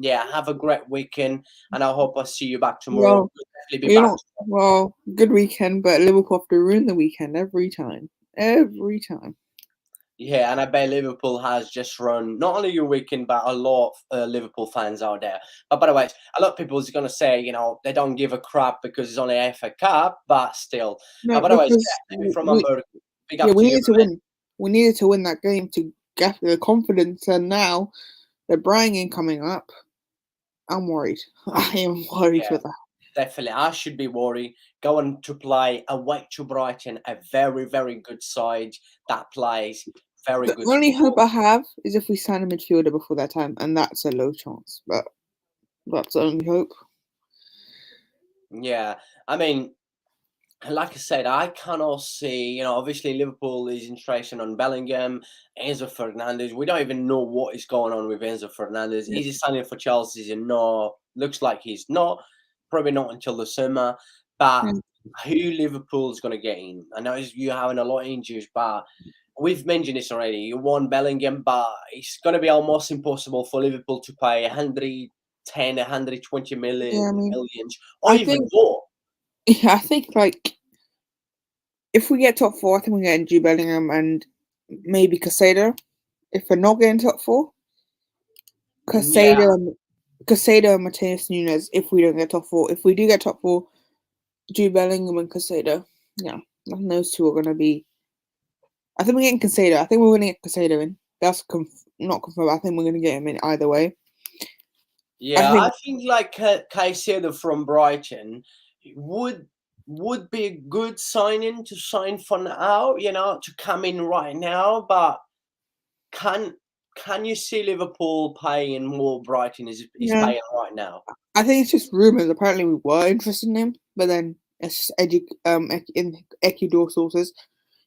have a great weekend. And I hope I see you back tomorrow. Well, good weekend, but Liverpool have to ruin the weekend every time. Every time. Yeah, and I bet Liverpool has just run not only your weekend, but a lot of Liverpool fans out there. But by the way, a lot of people is going to say, they don't give a crap because it's only FA Cup, but still. No, by the way, from Hamburg, big up to we you, needed to win. We needed to win that game to get the confidence, and now the Brighton coming up. I'm worried. I am worried with that. Definitely, I should be worried. Going to play away to Brighton, a very, very good side that plays very good. The only hope I have is if we sign a midfielder before that time, and that's a low chance. But that's the only hope. Yeah, I mean, like I said, I cannot see. Obviously Liverpool is interested on Bellingham, Enzo Fernandez. We don't even know what is going on with Enzo Fernandez. Is he signing for Chelsea? Is he not? Looks like he's not. Probably not until the summer. But who Liverpool is going to get in? I know you're having a lot of injuries, but we've mentioned this already. You want Bellingham, but it's going to be almost impossible for Liverpool to pay 110, 120 millions, or even more. Yeah, I think if we get top 4, I think we're getting Jude Bellingham and maybe Caicedo. If we're not getting top 4, Caicedo and Mateus Nunes. If we don't get top 4, if we do get top 4, Jude Bellingham and Caicedo. Yeah, I think those two are going to be. I think we're getting Caicedo. I think we're going to get Caicedo in. That's not confirmed. I think we're going to get him in either way. Yeah, I think like Caicedo from Brighton would be a good signing to sign for now, to come in right now, but can can you see Liverpool paying more Brighton is Yeah, paying right now? I think it's just rumors. Apparently, we were interested in him, but then it's in Ecuador sources.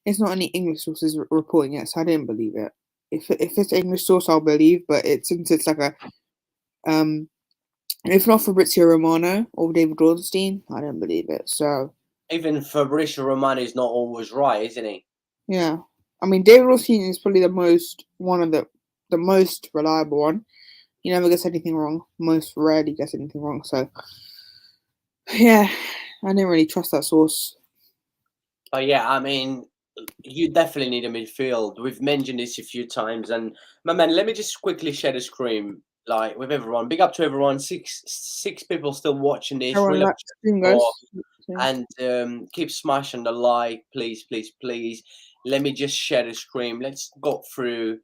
It's not any English sources reporting it, so I didn't believe it. If it's English source, I'll believe. But since it's like a um, if not Fabrizio Romano or David Ornstein, I don't believe it. So Even Fabrizio Romano is not always right, isn't he? yeah, I mean David Ornstein is probably one of the most reliable one. He never gets anything wrong. Most rarely gets anything wrong. So yeah, I didn't really trust that source. But yeah, I mean, you definitely need a midfield. We've mentioned this a few times, and my man, let me just quickly share the screen, like with everyone. Big up to everyone. Six people still watching this. Everyone Really likes appreciate stream the support. guys. Yeah. And keep smashing the like, please, please, please. Let me just share the screen. Let's go through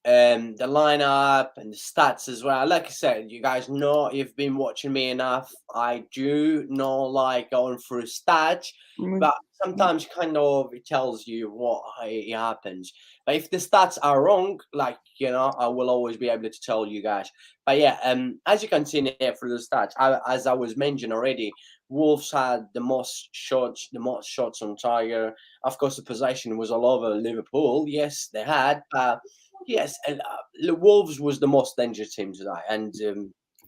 the lineup and the stats as well. Like I said, you guys know you've been watching me enough. I do not like going through stats, but sometimes kind of it tells you what it happens. But if the stats are wrong, like I will always be able to tell you guys. But yeah, as you can see here through the stats, as I was mentioned already, Wolves had the most shots on target. Of course, the possession was all over Liverpool. Yes, they had, but yes, and the Wolves was the most dangerous team today, and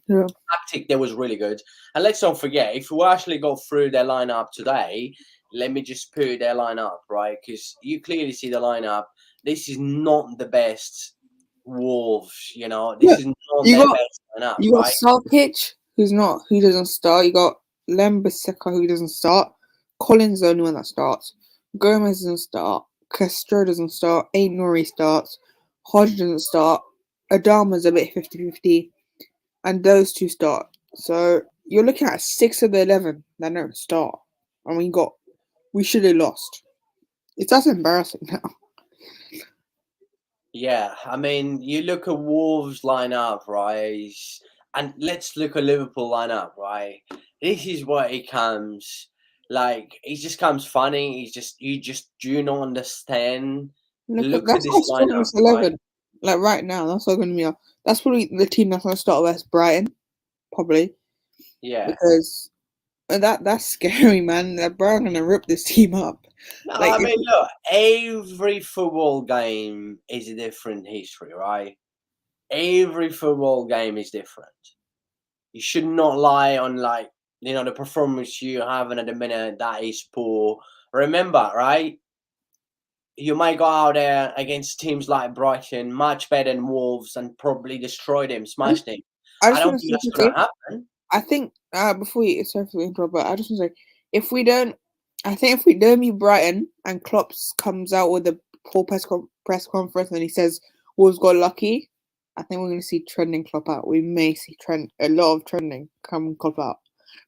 Yeah. tactic there was really good. And let's not forget, if we actually go through their lineup today, let me just put their lineup right because you clearly see the lineup. This is not the best Wolves. This Look, is not you their got best lineup, you got right? Sarkic, who doesn't start. You got Lembaseka, who doesn't start. Collins the only one that starts. Gomez doesn't start. Castro doesn't start. Ain't Nori starts. Hodge doesn't start. Adama's a bit 50-50. And those two start. So you're looking at 6 of the 11 that don't start. And we should have lost. That's embarrassing now. Yeah, I mean, you look at Wolves lineup, right? And let's look at Liverpool lineup, right? This is what it comes like. It just comes funny. You just do not understand. Look at That's our this lineup, strongest right? 11. Like right now, that's all going to be that's probably the team that's going to start with Brighton, probably. Yeah. Because that's scary, man. That Brighton going to rip this team up. No, Like, I mean, look, every football game is a different history, right? Every football game is different. You should not lie on the performance you having at the minute that is poor. Remember, right? You might go out there against teams like Brighton, much better than Wolves, and probably destroy them, smash them. I I just don't want to think say that's gonna quickly. happen. I think before you sorry for the interrupt, but I just want to say if we don't, I think if we don't meet Brighton and Klopp comes out with a whole press conference and he says Wolves got lucky, I think we're going to see trending Klopp out. We may see a lot of trending come Klopp out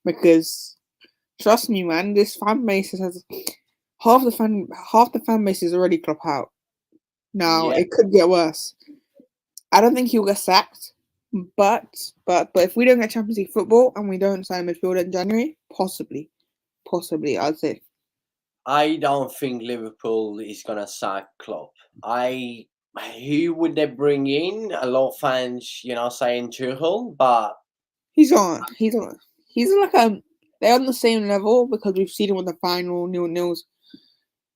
because trust me, man, this fan base has half the fan base is already Klopp out. Now Yeah, it could get worse. I don't think he'll get sacked. But if we don't get Champions League football and we don't sign midfielder in January, possibly, I'd say. I don't think Liverpool is gonna sack Klopp. Who would they bring in? A lot of fans, saying Tuchel, but He's like they're on the same level because we've seen him in the final 0-0s.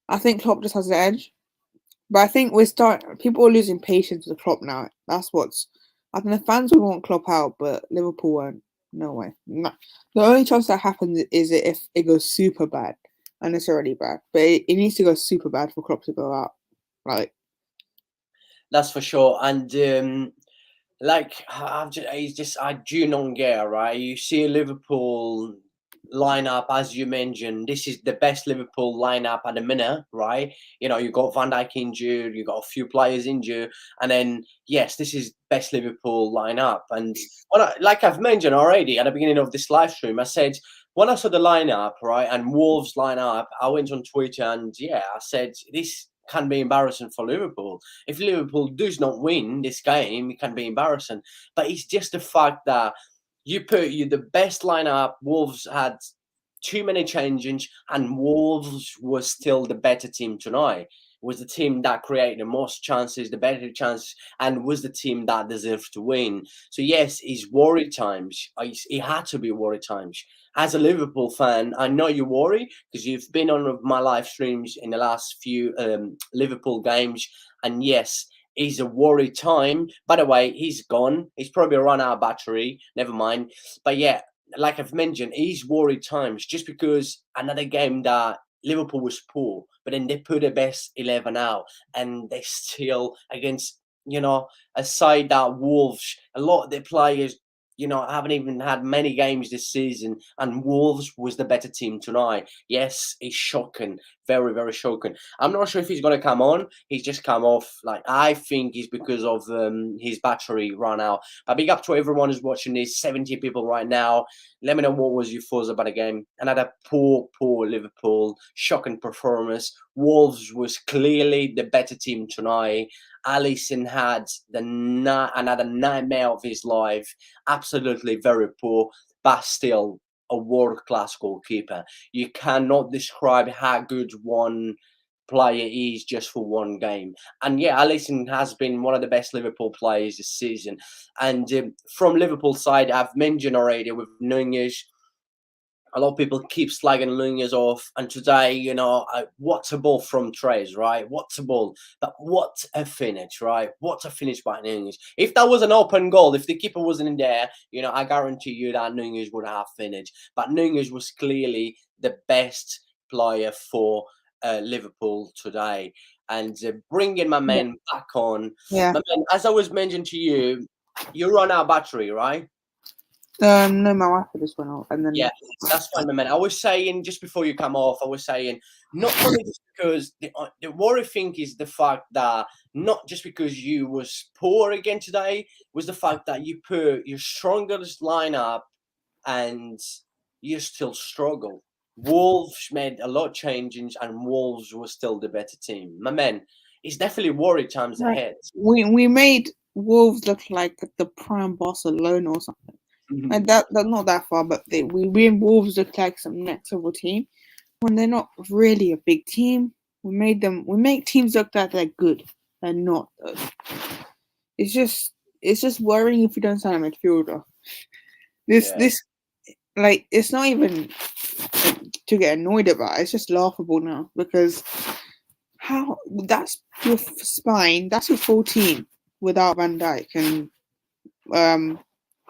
I think Klopp just has the edge. But I think people are losing patience with Klopp now. I think the fans would want Klopp out, but Liverpool won't. No way. No. The only chance that happens is if it goes super bad. And it's already bad. But it needs to go super bad for Klopp to go out. Like, that's for sure. And I do not get right. You see a Liverpool lineup as you mentioned. This is the best Liverpool lineup at the minute, right? You got Van Dijk injured, you got a few players injured, and then yes, this is best Liverpool lineup. And like I've mentioned already at the beginning of this live stream, I said when I saw the lineup, right, and Wolves lineup, I went on Twitter and I said this can be embarrassing for Liverpool. If Liverpool does not win this game, it can be embarrassing. But it's just the fact that you put the best lineup. Wolves had too many changes, and Wolves was still the better team tonight. was the team that created the most chances, the better chances, and was the team that deserved to win. So yes, it's worry times. It had to be worry times. As a Liverpool fan, I know you worry because you've been on my live streams in the last few Liverpool games, and yes, it's a worry time. By the way, he's gone. He's probably run out of battery. Never mind. But yeah, like I've mentioned, he's worry times just because another game that Liverpool was poor, but then they put their best 11 out and they still against, a side that Wolves, a lot of their players, haven't even had many games this season, and Wolves was the better team tonight. Yes, it's shocking. Very, very shocking. I'm not sure if he's going to come on. He's just come off. Like, I think it's because of his battery run out. But big up to everyone who's watching this, 70 people right now. Let me know what was your thoughts about the game. Another poor Liverpool, shocking performance. Wolves was clearly the better team tonight. Alisson had another nightmare of his life. Absolutely very poor, but still a world-class goalkeeper. You cannot describe how good one player is just for one game. And yeah, Alisson has been one of the best Liverpool players this season. And from Liverpool side, I've mentioned already with Nunez, a lot of people keep slagging Nunez off. And today, what's a ball from Trace, right? What's a ball? But what a finish, right? What a finish by Nunez. If that was an open goal, if the keeper wasn't in there, I guarantee you that Nunez would have finished. But Nunez was clearly the best player for Liverpool today. And bringing my Yeah. man back on, Yeah. my man, as I was mentioned to you, you run out of battery, right? No, my wife just went out, and then Yeah, that's fine, my man. I was saying just before you come off, I was saying not only just because the worry thing is the fact that not just because you was poor again today, was the fact that you put your strongest lineup and you still struggle. Wolves made a lot of changes and Wolves was still the better team. My man, it's definitely worry times like ahead. we made Wolves look like the prime Barcelona or something. And that's not that far, but we made Wolves look like some next level team when they're not really a big team. We make teams look like they're good. They're not though. It's just worrying if you don't sign a midfielder. This like it's not even to get annoyed about. It's just laughable now because how that's your spine, that's your full team without Van Dijk and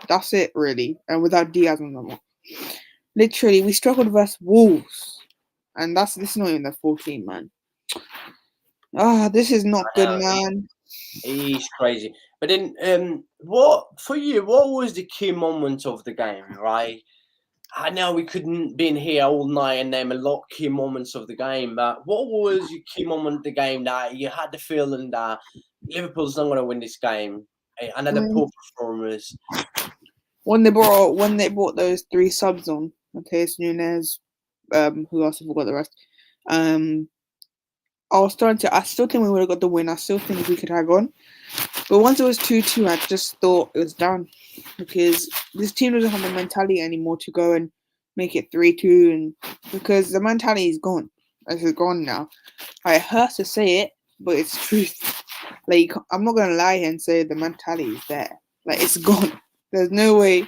that's it really, and without Diaz on them. Literally, we struggled versus Wolves, and this is not even the full team, man. This is not good, man. He's crazy. But then, what for you? What was the key moment of the game? Right? I know we couldn't been here all night and name a lot of key moments of the game, but what was your key moment of the game that you had the feeling that Liverpool's not going to win this game? Another poor performance. When they brought those three subs on, Mateus Nunes, who else? I forgot the rest. I still think we would have got the win. I still think we could hang on. But once it was 2-2, I just thought it was done. Because this team doesn't have the mentality anymore to go and make it 3-2. And because the mentality is gone. It's gone now. It hurts to say it, but it's truth. Like, I'm not going to lie here and say the mentality is there. Like, it's gone. There's no way.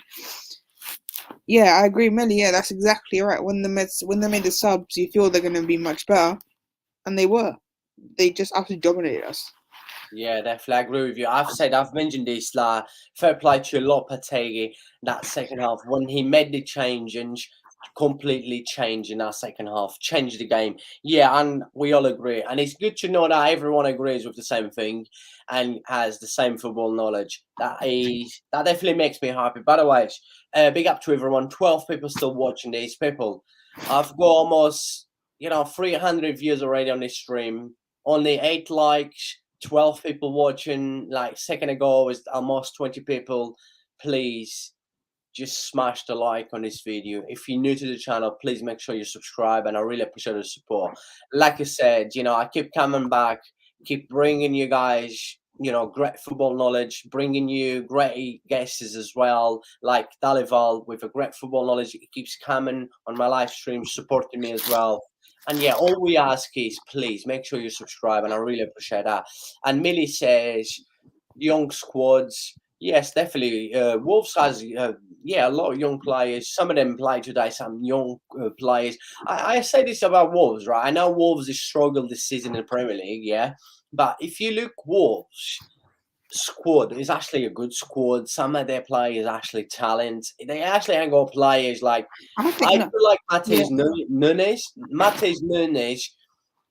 Yeah, I agree, Melly. Yeah, that's exactly right. When they made the subs, you feel they're going to be much better. And they were. They just absolutely dominated us. Yeah, definitely. I agree with you. I've mentioned this, like, fair play to Lopetegui that second half when he made the change and completely changed in that second half, changed the game. Yeah, and we all agree. And it's good to know that everyone agrees with the same thing and has the same football knowledge. That definitely makes me happy. By the way, big up to everyone. 12 people still watching these people. I've got almost 300 views already on this stream. Only 8 likes. 12 people watching. Like second ago was almost 20 people. Please just smash the like on this video. If you're new to the channel, please make sure you subscribe, and I really appreciate the support. Like I said, I keep coming back, keep bringing you guys great football knowledge, bringing you great guests as well, like Dalival with a great football knowledge. He keeps coming on my live stream, supporting me as well. And yeah, all we ask is please make sure you subscribe, and I really appreciate that. And Millie says, young squads. Yes, definitely. Wolves has a lot of young players. Some of them play today. Some young players. I say this about Wolves, right? I know Wolves has struggled this season in the Premier League, yeah. But if you look Wolves squad is actually a good squad. Some of their players actually talent. They actually ain't got players like I I think no. feel like Yeah, Mateus Nunes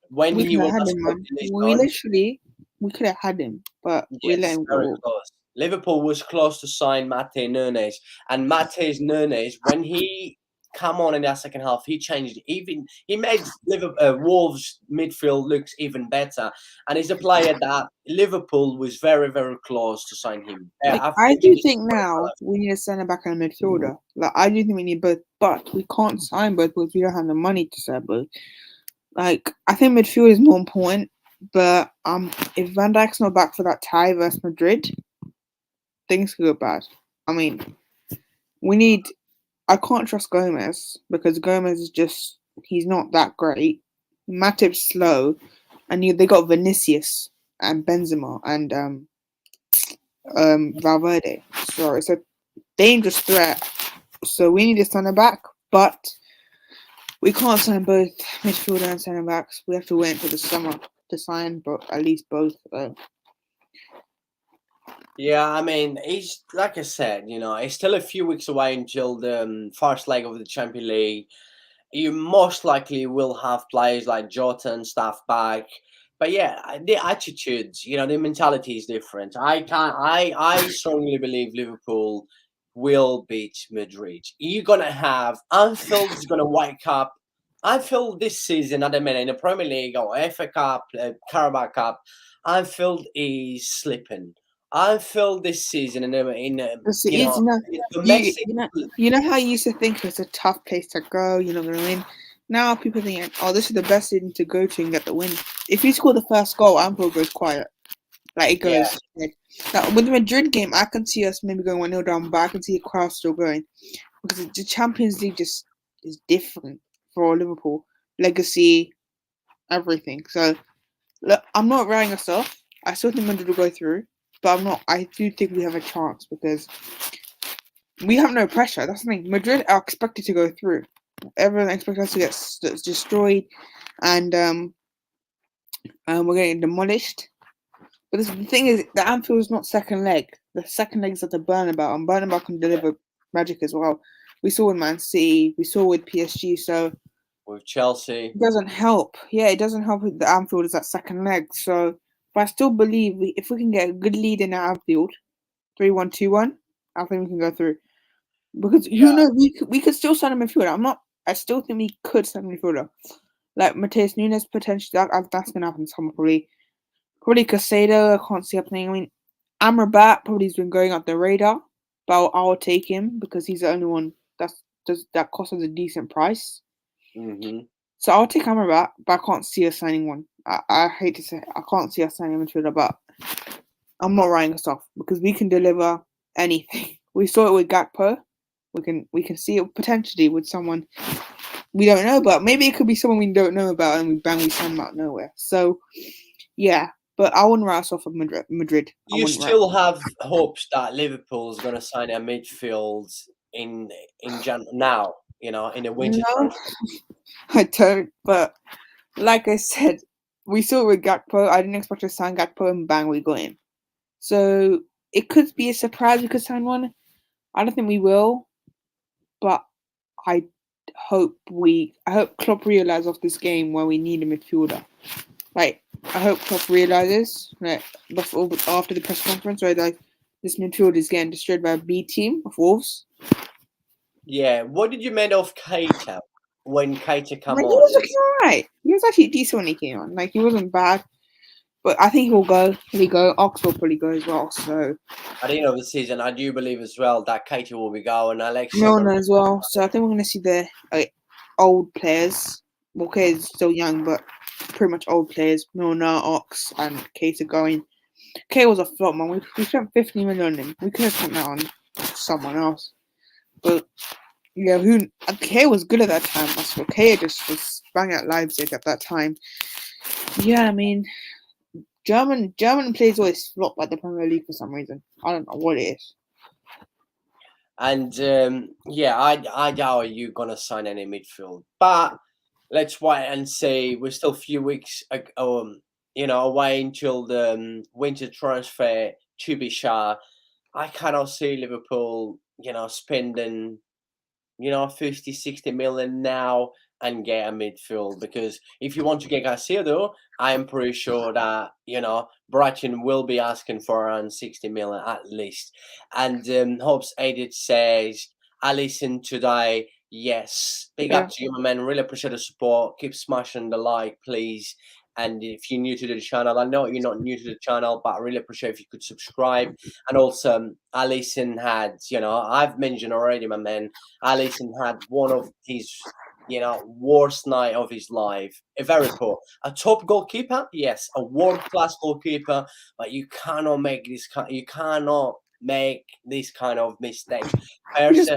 when we he could have was had at him, man. Sporting We could have had him, but we let yes, him very go. close. Liverpool was close to sign Mate Nunes, and Mateus Nunes, when he come on in that second half, he changed. Even he made Wolves midfield looks even better, and he's a player that Liverpool was very, very close to sign him. Like, I I think do he's think now we need a centre back and a midfielder. Like, I do think we need both, but we can't sign both because we don't have the money to sign both. Like, I think midfield is more important, but if Van Dijk's not back for that tie versus Madrid, things could go bad. I mean, we need. I can't trust Gomez because Gomez is just he's not that great. Matip's slow, and they got Vinicius and Benzema and Valverde. So it's a dangerous threat. So we need a centre back, but we can't sign both midfielder and centre backs. We have to wait until the summer to sign, but at least both. Yeah, I mean, he's like I said, it's still a few weeks away until the first leg of the Champions League. You most likely will have players like Jota and stuff back. But yeah, the attitudes, the mentality is different. I strongly believe Liverpool will beat Madrid. You're gonna have Anfield's gonna wake up. Anfield this season, at the minute in the Premier League or FA Cup, Carabao Cup, Anfield is slipping. Anfield this season See, it's not domestic. you know how you used to think it's a tough place to go. You're not gonna win. Now people think, oh, this is the best thing to go to and get the win. If you score the first goal, Anfield goes quiet. Like it Yeah. goes. Now, with the Madrid game, I can see us maybe going 1-0 down, but I can see a crowd still going because the Champions League just is different for Liverpool. Legacy, everything. So look, I'm not writing us off. I still think Madrid will go through, but I'm not. I do think we have a chance because we have no pressure. That's the thing. Madrid are expected to go through. Everyone expects us to get destroyed, and we're getting demolished. But the thing is, the Anfield is not second leg. The second leg is at the Bernabeu, and Bernabeu can deliver magic as well. We saw with Man City, we saw with PSG, so With Chelsea, it doesn't help. Yeah, it doesn't help with the Anfield is that second leg. So, but I still believe if we can get a good lead in the Anfield, 3-1, 2-1, I think we can go through. Because who knows, we could still sign a midfielder. I still think we could sign a midfielder. Like Mateus Nunes potentially, that's gonna happen somehow probably. Probably Casado, I can't see happening. I mean, Amrabat probably has been going up the radar, but I'll take him because he's the only one that costs us a decent price. Mm-hmm. So I'll take Amrabat, but I can't see us signing one. I hate to say it, I can't see us signing a midfielder, but I'm not writing us off because we can deliver anything. We saw it with Gakpo. We can see it potentially with someone we don't know about. Maybe it could be someone we don't know about, and we sign them out of nowhere. So yeah. But I wouldn't write us off of Madrid. You still have hopes that Liverpool is going to sign a midfield in now, in the winter transfer. I don't. But like I said, we saw it with Gakpo. I didn't expect to sign Gakpo, and bang, we got him. So it could be a surprise. We could sign one. I don't think we will, but I hope Klopp realizes off this game where we need a midfielder. Like, I hope Klopp realizes that after the press conference where like this midfield is getting destroyed by a B team of Wolves. Yeah, what did you make of Keita when Keita came Like, on? he was looking alright. He was actually decent when he came on. Like, he wasn't bad. But I think he'll go. He'll go. Ox will probably go as well. So At the end of the season, I do believe as well that Keita will be going. Milner as well. So I think we're going to see the old players. Well, Kay is still young, but pretty much old players. Milner, Ox, and Keita going. Kay was a flop, man. We spent 50 million on him. We could have spent that on someone else. But yeah, Kay was good at that time. I swear, Kay just was bang at Leipzig at that time. Yeah, I mean, German players always flop at the Premier League for some reason. I don't know what it is. And I doubt you're gonna sign any midfield, but let's wait and see. We're still a few weeks, away until the winter transfer to be sure. I cannot see Liverpool, spending 50, 60 million now and get a midfield, because if you want to get Caicedo, I am pretty sure that, Brighton will be asking for around 60 million at least. And Hobbs Edit says, I listened today. Yes. Big up to you, my man. Really appreciate the support. Keep smashing the like, please. And if you're new to the channel, I know you're not new to the channel, but I really appreciate if you could subscribe. And also, Alisson had, I've mentioned already, my man, Alisson had one of his, worst night of his life. A very poor. A top goalkeeper, yes, a world-class goalkeeper, but you cannot make this kind of mistakes. He just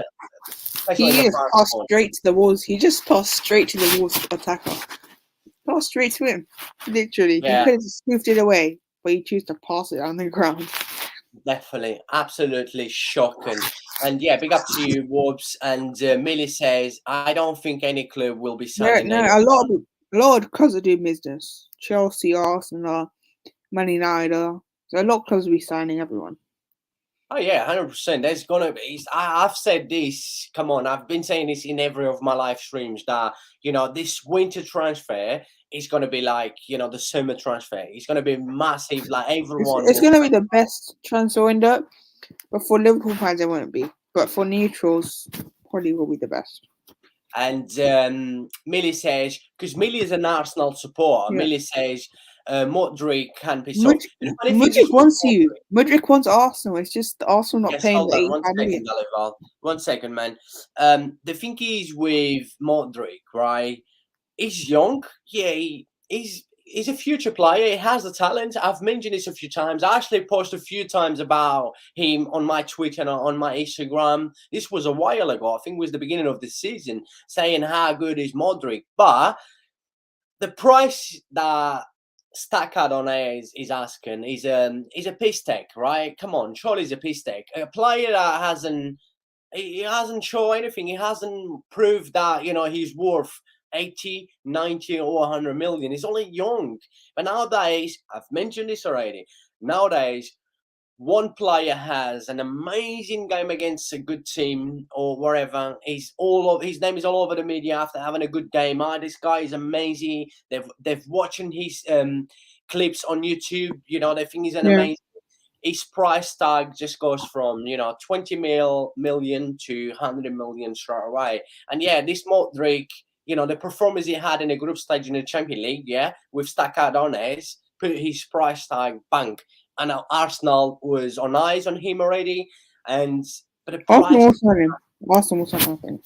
passed One. straight to the walls. He just passed straight to the walls attacker. Passed straight to him. Literally. Yeah. He could have scooped it away, but he chose to pass it on the ground. Definitely. Absolutely shocking. And yeah, big up to you, Wobbs. And Millie says, I don't think any club will be signing A lot of clubs are doing business. Chelsea, Arsenal, Man United. So a lot of clubs will be signing everyone. Oh yeah, 100%. There's gonna be. I've said this. Come on, I've been saying this in every of my live streams that this winter transfer is gonna be like the summer transfer. It's gonna be massive. Like everyone. It's gonna be the best transfer window, but for Liverpool fans it won't be. But for neutrals, probably will be the best. And Millie says, because Millie is an Arsenal supporter, Millie says Modric can be sold. Modric wants you. Modric wants Arsenal. It's just Arsenal not paying hold the on, 85 million. One second, man. The thing is with Modric, right? He's young. Yeah, he's a future player. He has the talent. I've mentioned this a few times. I actually posted a few times about him on my Twitter and on my Instagram. This was a while ago. I think it was the beginning of the season, saying how good is Modric. But the price that Stackard on is asking is a piss take, right? Come on, surely he's a piss take. A player that hasn't shown anything. He hasn't proved that he's worth 80, 90 or 100 million. He's only young. But nowadays, I've mentioned this already, nowadays one player has an amazing game against a good team or whatever. His name is all over the media after having a good game. This guy is amazing. They've watching his clips on YouTube. They think he's an amazing. His price tag just goes from 20 million to 100 million straight away. And yeah, this Modric, the performance he had in the group stage in the Champions League, with Staccadones, put his price tag bank. And Arsenal was on eyes on him already, but the price. Arsenal will sign him.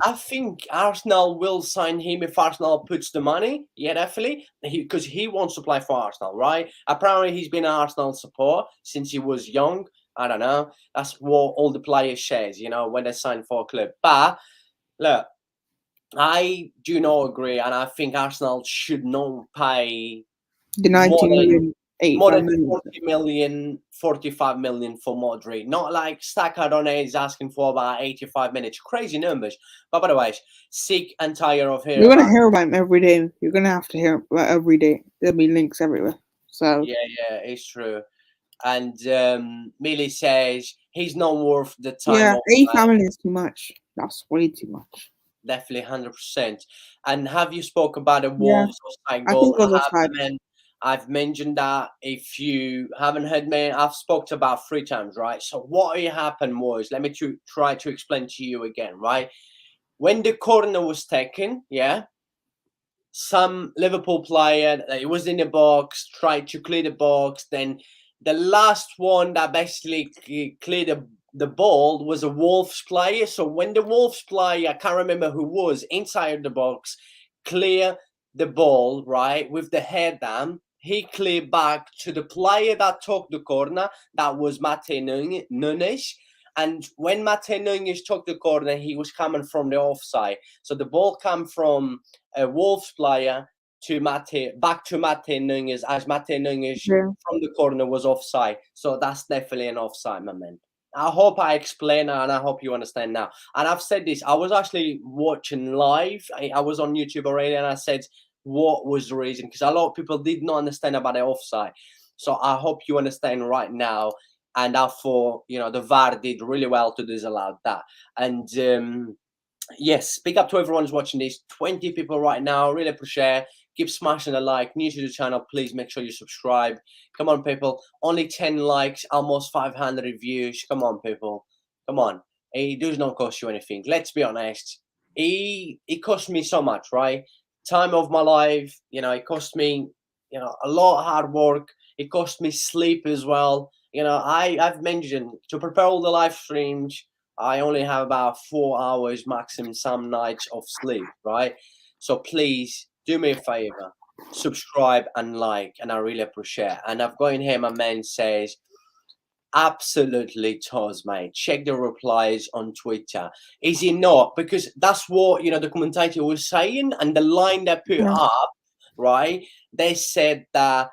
I think Arsenal will sign him if Arsenal puts the money. Yeah, definitely, because he wants to play for Arsenal, right? Apparently, he's been an Arsenal support since he was young. I don't know. That's what all the players shares, when they sign for a club. But look, I do not agree, and I think Arsenal should not pay the 90 million. More than 40 million, 45 million for Modric. Not like Staccardone is asking for about 85 minutes. Crazy numbers. But by the way, sick and tired of hearing. You're going to hear about him every day. You're going to have to hear about every day. There'll be links everywhere. So yeah, it's true. And Millie says he's not worth the time. Yeah, 85 million is too much. That's way too much. Definitely 100%. And have you spoke about the Wolves offside goal? I've mentioned that. If you haven't heard me, I've spoke about 3 times, right? So what happened was, let me try to explain to you again, right? When the corner was taken, some Liverpool player, it was in the box, tried to clear the box. Then the last one that basically cleared the ball was a Wolves player. So when the Wolves player, I can't remember who was, inside the box, clear the ball, right, with the head down, he cleared back to the player that took the corner. That was Mate Nunes. And when Mate Nunes took the corner, he was coming from the offside. So the ball came from a Wolves player to back to Mate Nunez, as Mate Nunez from the corner was offside. So that's definitely an offside, my man. I hope I explain and I hope you understand now. And I've said this, I was actually watching live. I was on YouTube already and I said, what was the reason? Because a lot of people did not understand about the offside. So I hope you understand right now. And therefore, the VAR did really well to disallow that. And yes, big up to everyone who's watching this. 20 people right now. Really appreciate it. Keep smashing a like. New to the channel, please make sure you subscribe. Come on, people. Only 10 likes, almost 500 views. Come on, people. Come on. It does not cost you anything. Let's be honest. It cost me so much, right? Time of my life. It cost me, a lot of hard work. It cost me sleep as well. I've mentioned to prepare all the live streams, I only have about 4 hours maximum some nights of sleep, right? So please do me a favor, subscribe and like, and I really appreciate it. And I've got in here, my man says, absolutely toss, mate. Check the replies on Twitter. Is he not? Because that's what, the commentator was saying, and the line they put up, right? They said that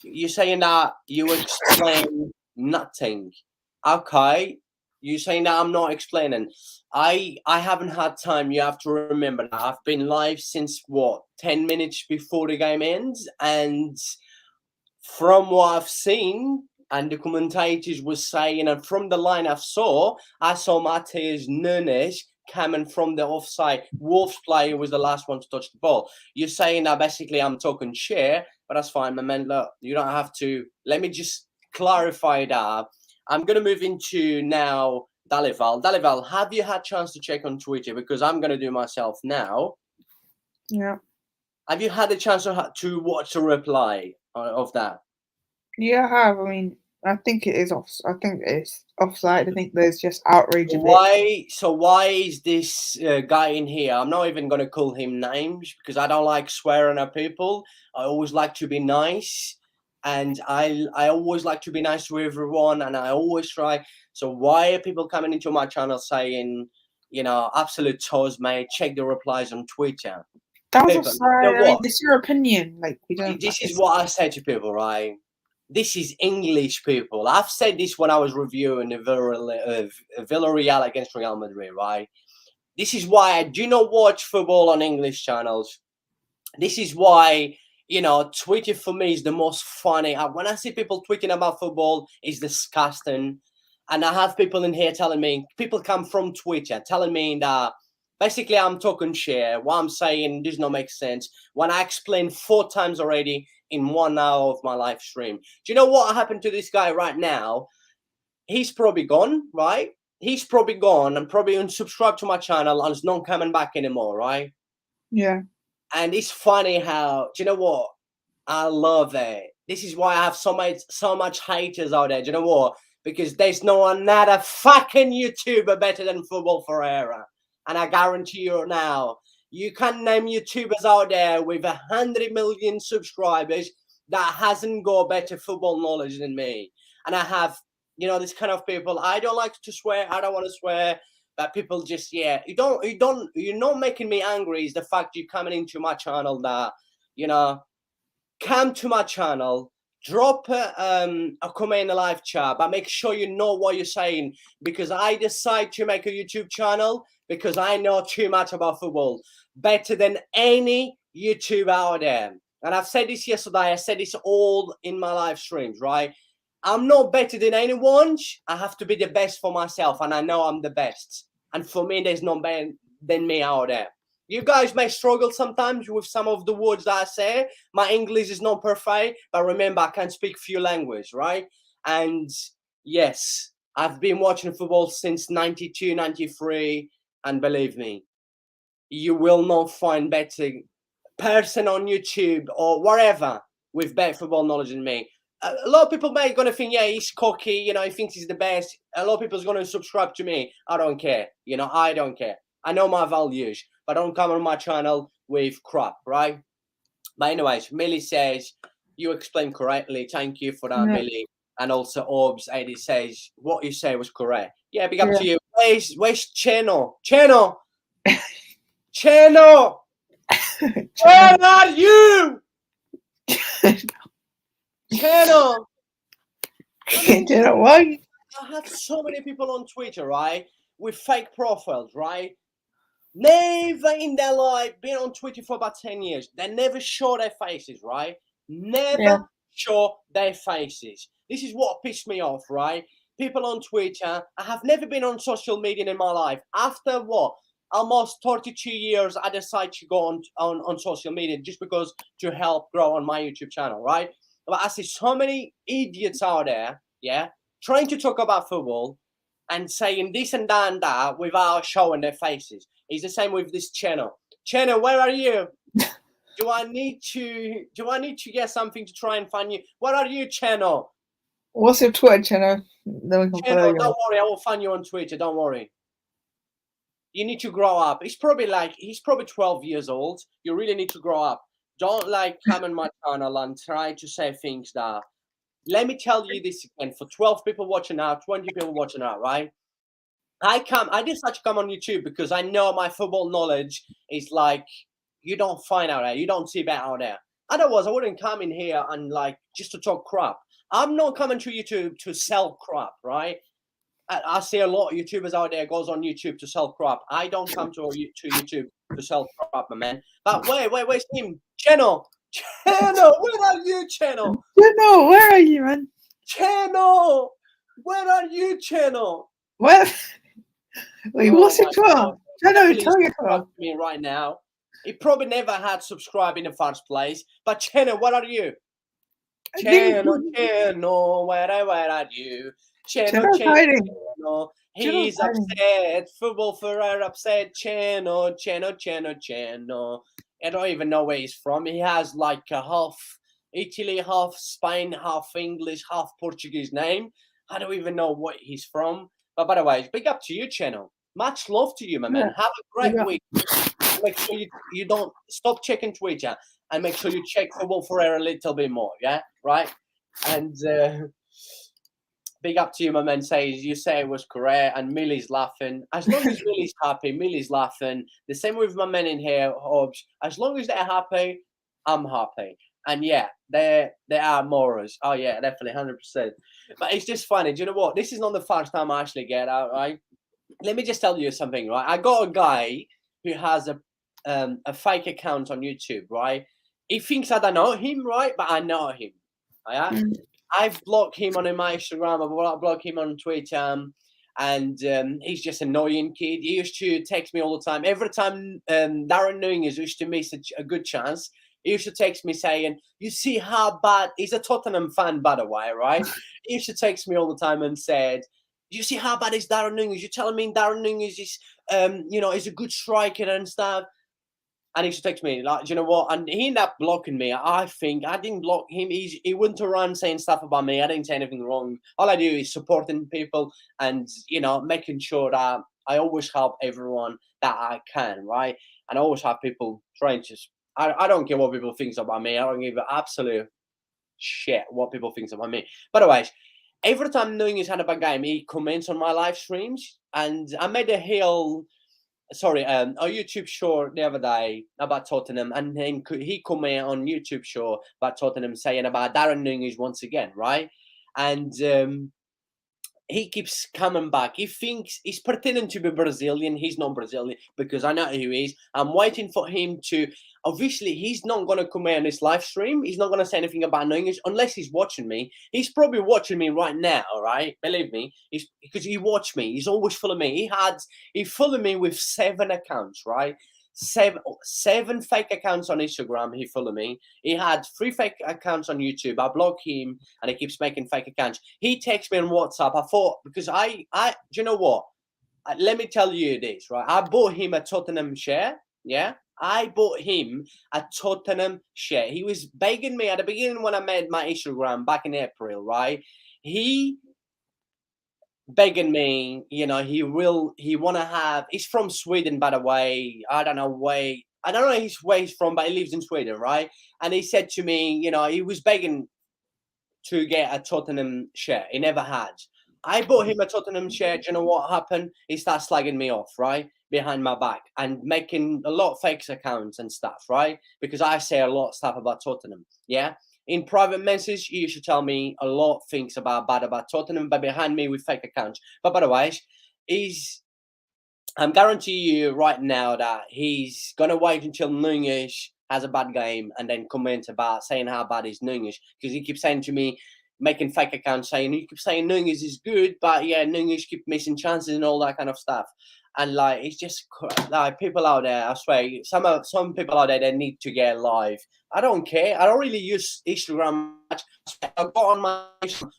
you're saying that you explain nothing. Okay. You saying that I'm not explaining. I haven't had time. You have to remember that I've been live since 10 minutes before the game ends, and from what I've seen and the commentators were saying, and from the line I saw Mateus Nunes coming from the offside. Wolves player was the last one to touch the ball. You're saying that basically I'm talking shit, but that's fine, my man. Look, you don't have to. Let me just clarify that. I'm going to move into now Dalival. Dalival, have you had a chance to check on Twitter? Because I'm going to do myself now. Yeah. Have you had a chance to watch the reply of that? Yeah, I have. I mean, I think it is off. I think it's offside. I think there's just outrage. Why is this guy in here? I'm not even going to call him names because I don't like swearing at people. I always like to be nice. And I always like to be nice to everyone, and I always try. So why are people coming into my channel saying, absolute toes, mate? Check the replies on Twitter. That was offside. I mean, it's your opinion. Like, we don't. This is what I say to people, right? This is English, people. I've said this when I was reviewing Villarreal against Real Madrid, right? This is why I do not watch football on English channels. This is why. Twitter for me is the most funny. When I see people tweeting about football, it's disgusting. And I have people in here telling me, people come from Twitter telling me that basically I'm talking shit. What I'm saying does not make sense. When I explained 4 times already in 1 hour of my live stream. Do you know what happened to this guy right now? He's probably gone, right? He's probably gone and probably unsubscribed to my channel and is not coming back anymore, right? Yeah. And it's funny how, do you know what? I love it. This is why I have so much haters out there. Do you know what? Because there's no another fucking YouTuber better than Football Ferreira. And I guarantee you now, you can name YouTubers out there with 100 million subscribers that hasn't got better football knowledge than me. And I have, this kind of people. I don't like to swear. I don't want to swear. But people just, you're not making me angry. Is the fact you're coming into my channel that, come to my channel, drop a comment in the live chat, but make sure you know what you're saying, because I decide to make a YouTube channel because I know too much about football, better than any YouTuber out there. And I've said this yesterday, I said this all in my live streams, right? I'm not better than anyone. I have to be the best for myself, and I know I'm the best. And for me, there's no better than me out there. You guys may struggle sometimes with some of the words that I say. My English is not perfect, but remember, I can speak few languages, right? And yes, I've been watching football since 92, 93, and believe me, you will not find better person on YouTube or wherever with better football knowledge than me. A lot of people may going to think, yeah, he's cocky, he thinks he's the best. A lot of people's going to subscribe to me. I don't care. I don't care. I know my values, but don't come on my channel with crap, right? But anyways, Millie says, you explained correctly. Thank you for that, Millie. And also Orbs 80 says, what you say was correct. Yeah, big up to you. Where's Cheno? Cheno! Where are you? Channel. Channel, why? I had so many people on Twitter, right, with fake profiles, right? Never in their life been on Twitter for about 10 years. They never show their faces, right? Never show their faces. This is what pissed me off, right? People on Twitter. I have never been on social media in my life. After what? Almost 32 years, I decided to go on social media just because to help grow on my YouTube channel, right? But I see so many idiots out there, yeah, trying to talk about football and saying this and that without showing their faces. It's the same with this channel. Channel, where are you? Do I need to get something to try and find you? Where are you, channel? What's your Twitter channel? Then we can follow Channel, you. don't worry, I will find you on Twitter. Don't worry. You need to grow up. He's probably 12 years old. You really need to grow up. Don't come on my channel and try to say things that. Let me tell you this again. For 12 people watching now, 20 people watching now, right? I decided to come on YouTube because I know my football knowledge is you don't find out there, you don't see that out there. Otherwise, I wouldn't come in here and just to talk crap. I'm not coming to YouTube to sell crap, right? I see a lot of YouTubers out there goes on YouTube to sell crap. I don't come to YouTube to sell crap, my man. But where's him? Channel, where are you, Channel? Channel, where are you, man? Channel, where are you, Channel? Where? Wait, what's your Twitter? Channel, tell your Twitter. Me right now. He probably never had subscribed in the first place. But Channel, where are you? Channel, where are you? Channel. He's upset. Football Ferreira upset. Channel. I don't even know where he's from. He has a half Italy, half Spain, half English, half Portuguese name. I don't even know what he's from. But by the way, big up to you, Channel. Much love to you, my man. Have a great week. Make sure you don't stop checking Twitter and make sure you check Football Ferreira a little bit more, yeah? Right? And big up to you, my man. You say it was correct, and Millie's laughing. As long as Millie's happy, Millie's laughing. The same with my men in here, Hobbs. As long as they're happy, I'm happy. And yeah, they are Moras. Oh yeah, definitely, 100%. But it's just funny. Do you know what? This is not the first time I actually get out, right? Let me just tell you something, right? I got a guy who has a fake account on YouTube, right? He thinks I don't know him, right? But I know him. Yeah? I've blocked him on my Instagram. I've blocked him on Twitter. And he's just an annoying kid. He used to text me all the time. Every time Darren Nunez used to miss a good chance, he used to text me saying, you see how bad... He's a Tottenham fan, by the way, right? He used to text me all the time and said, you see how bad is Darren Nunez? You're telling me Darren Nunez is, is a good striker and stuff. And he used to text me, do you know what? And he ended up blocking me. I think I didn't block him. He went around saying stuff about me. I didn't say anything wrong. All I do is supporting people and, making sure that I always help everyone that I can, right? And I always have people trying to... I don't care what people think about me. I don't give an absolute shit what people think about me. But otherwise, every time Nunez had a bad game, he comments on my live streams. And I made a YouTube show the other day about Tottenham, and then he commented on YouTube show about Tottenham saying about Darren Nunez once again, right? And he keeps coming back. He thinks he's pretending to be Brazilian. He's not Brazilian because I know who he is. I'm waiting for him to... Obviously, he's not going to comment on this live stream. He's not going to say anything about Nunez unless he's watching me. He's probably watching me right now, right? Believe me. Because he watched me. He's always following me. He followed me with 7 accounts, right? Seven fake accounts on Instagram. He followed me. He had 3 fake accounts on YouTube. I block him, and he keeps making fake accounts. He texts me on WhatsApp. I thought, because do you know what? Let me tell you this, right? I bought him a Tottenham share. Yeah, I bought him a Tottenham share. He was begging me at the beginning when I made my Instagram back in April, right? He begging me, he want to have... He's from Sweden, by the way. I don't know where he's from, but he lives in Sweden, right? And he said to me, he was begging to get a Tottenham share. He never had. I bought him a Tottenham shirt. You know what happened? He starts slagging me off, right? Behind my back and making a lot of fake accounts and stuff, right? Because I say a lot of stuff about Tottenham. Yeah. In private message, you should tell me a lot of things bad about Tottenham, but behind me with fake accounts. But otherwise, I'm guarantee you right now that he's gonna wait until Nunes has a bad game and then comment about saying how bad is Nunes, because he keeps saying to me, making fake accounts saying he keeps saying Nunes is good, but yeah, Nunes keep missing chances and all that kind of stuff. And like it's just like people out there, I swear, some people out there they need to get live. I don't care. I don't really use Instagram much. I got on my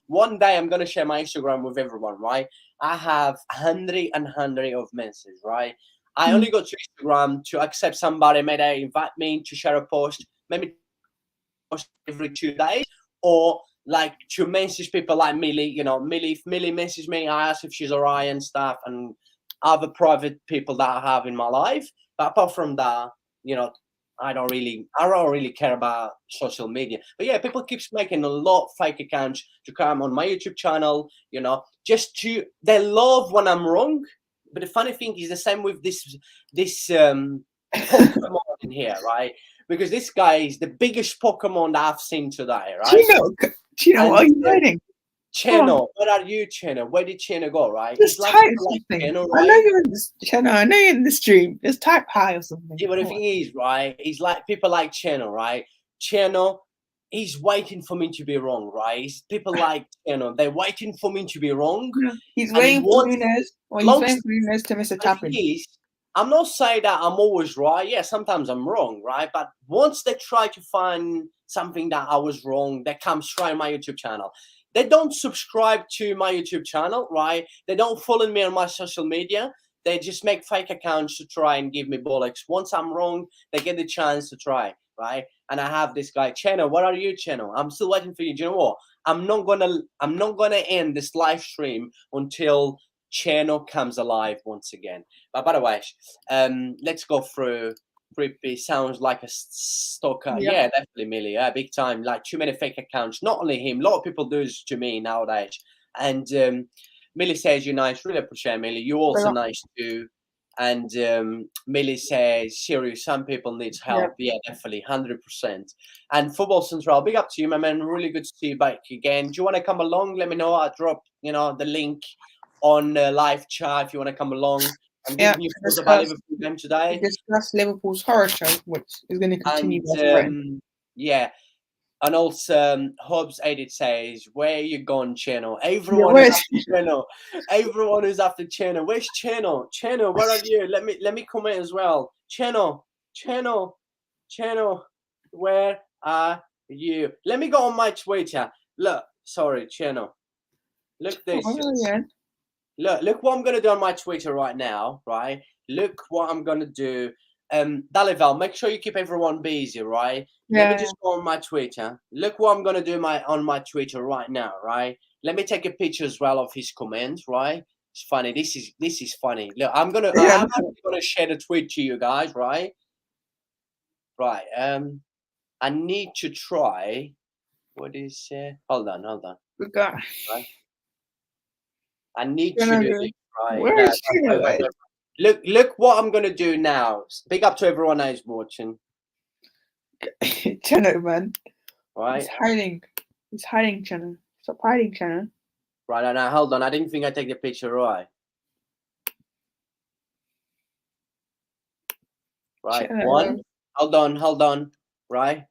one day. I'm gonna share my Instagram with everyone, right? I have hundred of messages, right? I only go to Instagram to accept somebody. Maybe they invite me to share a post, maybe post every 2 days, or like to message people like Millie. You know, Millie. If Millie messages me, I ask if she's alright and stuff, and other private people that I have in my life. But apart from that, you know, I don't really care about social media. But yeah, people keeps making a lot of fake accounts to come on my YouTube channel, you know, they love when I'm wrong. But the funny thing is the same with this Pokemon in here, right? Because this guy is the biggest Pokemon that I've seen today, right? Chino, what are you hiding? Cheno, where are you, Cheno? Where did Cheno go, right? Just It's like, type something. Cheno, I know right? you're in this channel. I know you're in the stream. Just type hi or something. Yeah, but the thing is, right? He's like people like Cheno, right? Cheno, he's waiting for me to be wrong, right? People like Cheno, they're waiting for me to be wrong. He's And waiting for once Nunes. Or he's long waiting for Nunes to miss a the tapping. thing is, I'm not saying that I'm always right. Yeah, sometimes I'm wrong, right? But once they try to find something that I was wrong, they come straight on my YouTube channel. They don't subscribe to my YouTube channel, right? They don't follow me on my social media. They just make fake accounts to try and give me bollocks. Once I'm wrong, they get the chance to try, right? And I have this guy, Cheno. What are you, Cheno? I'm still waiting for you. Do you know what? I'm not gonna end this live stream until Cheno comes alive once again. But by the way, let's go through. Creepy sounds like a stalker. Yep. Yeah, definitely, Millie. Yeah, big time. Like too many fake accounts. Not only him, a lot of people do this to me nowadays. And Millie says you're nice. Really appreciate Millie. You're also nice too. And Millie says, serious, some people need help. Yeah, definitely, 100%. And Football Central, big up to you, my man. Really good to see you back again. Do you want to come along? Let me know. I'll drop, the link on live chat if you want to come along. I'm giving you thoughts about Liverpool game today. Discuss Liverpool's horror show, which is going to continue. And yeah, and also Hobbs Edit says, "Where you gone, Channel? Everyone is after Channel. Everyone is after Channel. Where's Channel? Channel, where are you? Let me comment as well. Channel, where are you? Let me go on my Twitter. Look, sorry, Channel. Look this. Look what I'm gonna do on my Twitter right now, right? Look what I'm gonna do. Dalival, make sure you keep everyone busy, right? Let me just go on my Twitter. Look what I'm gonna do on my Twitter right now, right? Let me take a picture as well of his comment, right? It's funny. This is funny. Look, I'm actually gonna share the tweet to you guys, right? Right. I need to try. What is? Hold on. Good guy. Right. I need to do this, right? Where is she? Look what I'm gonna do now. Big up to everyone that is watching. Channel, man. Right. He's hiding, Channel. Stop hiding, Channel. Right, now hold on. I didn't think I'd take the picture right. Right. Channel. One. Hold on. Right.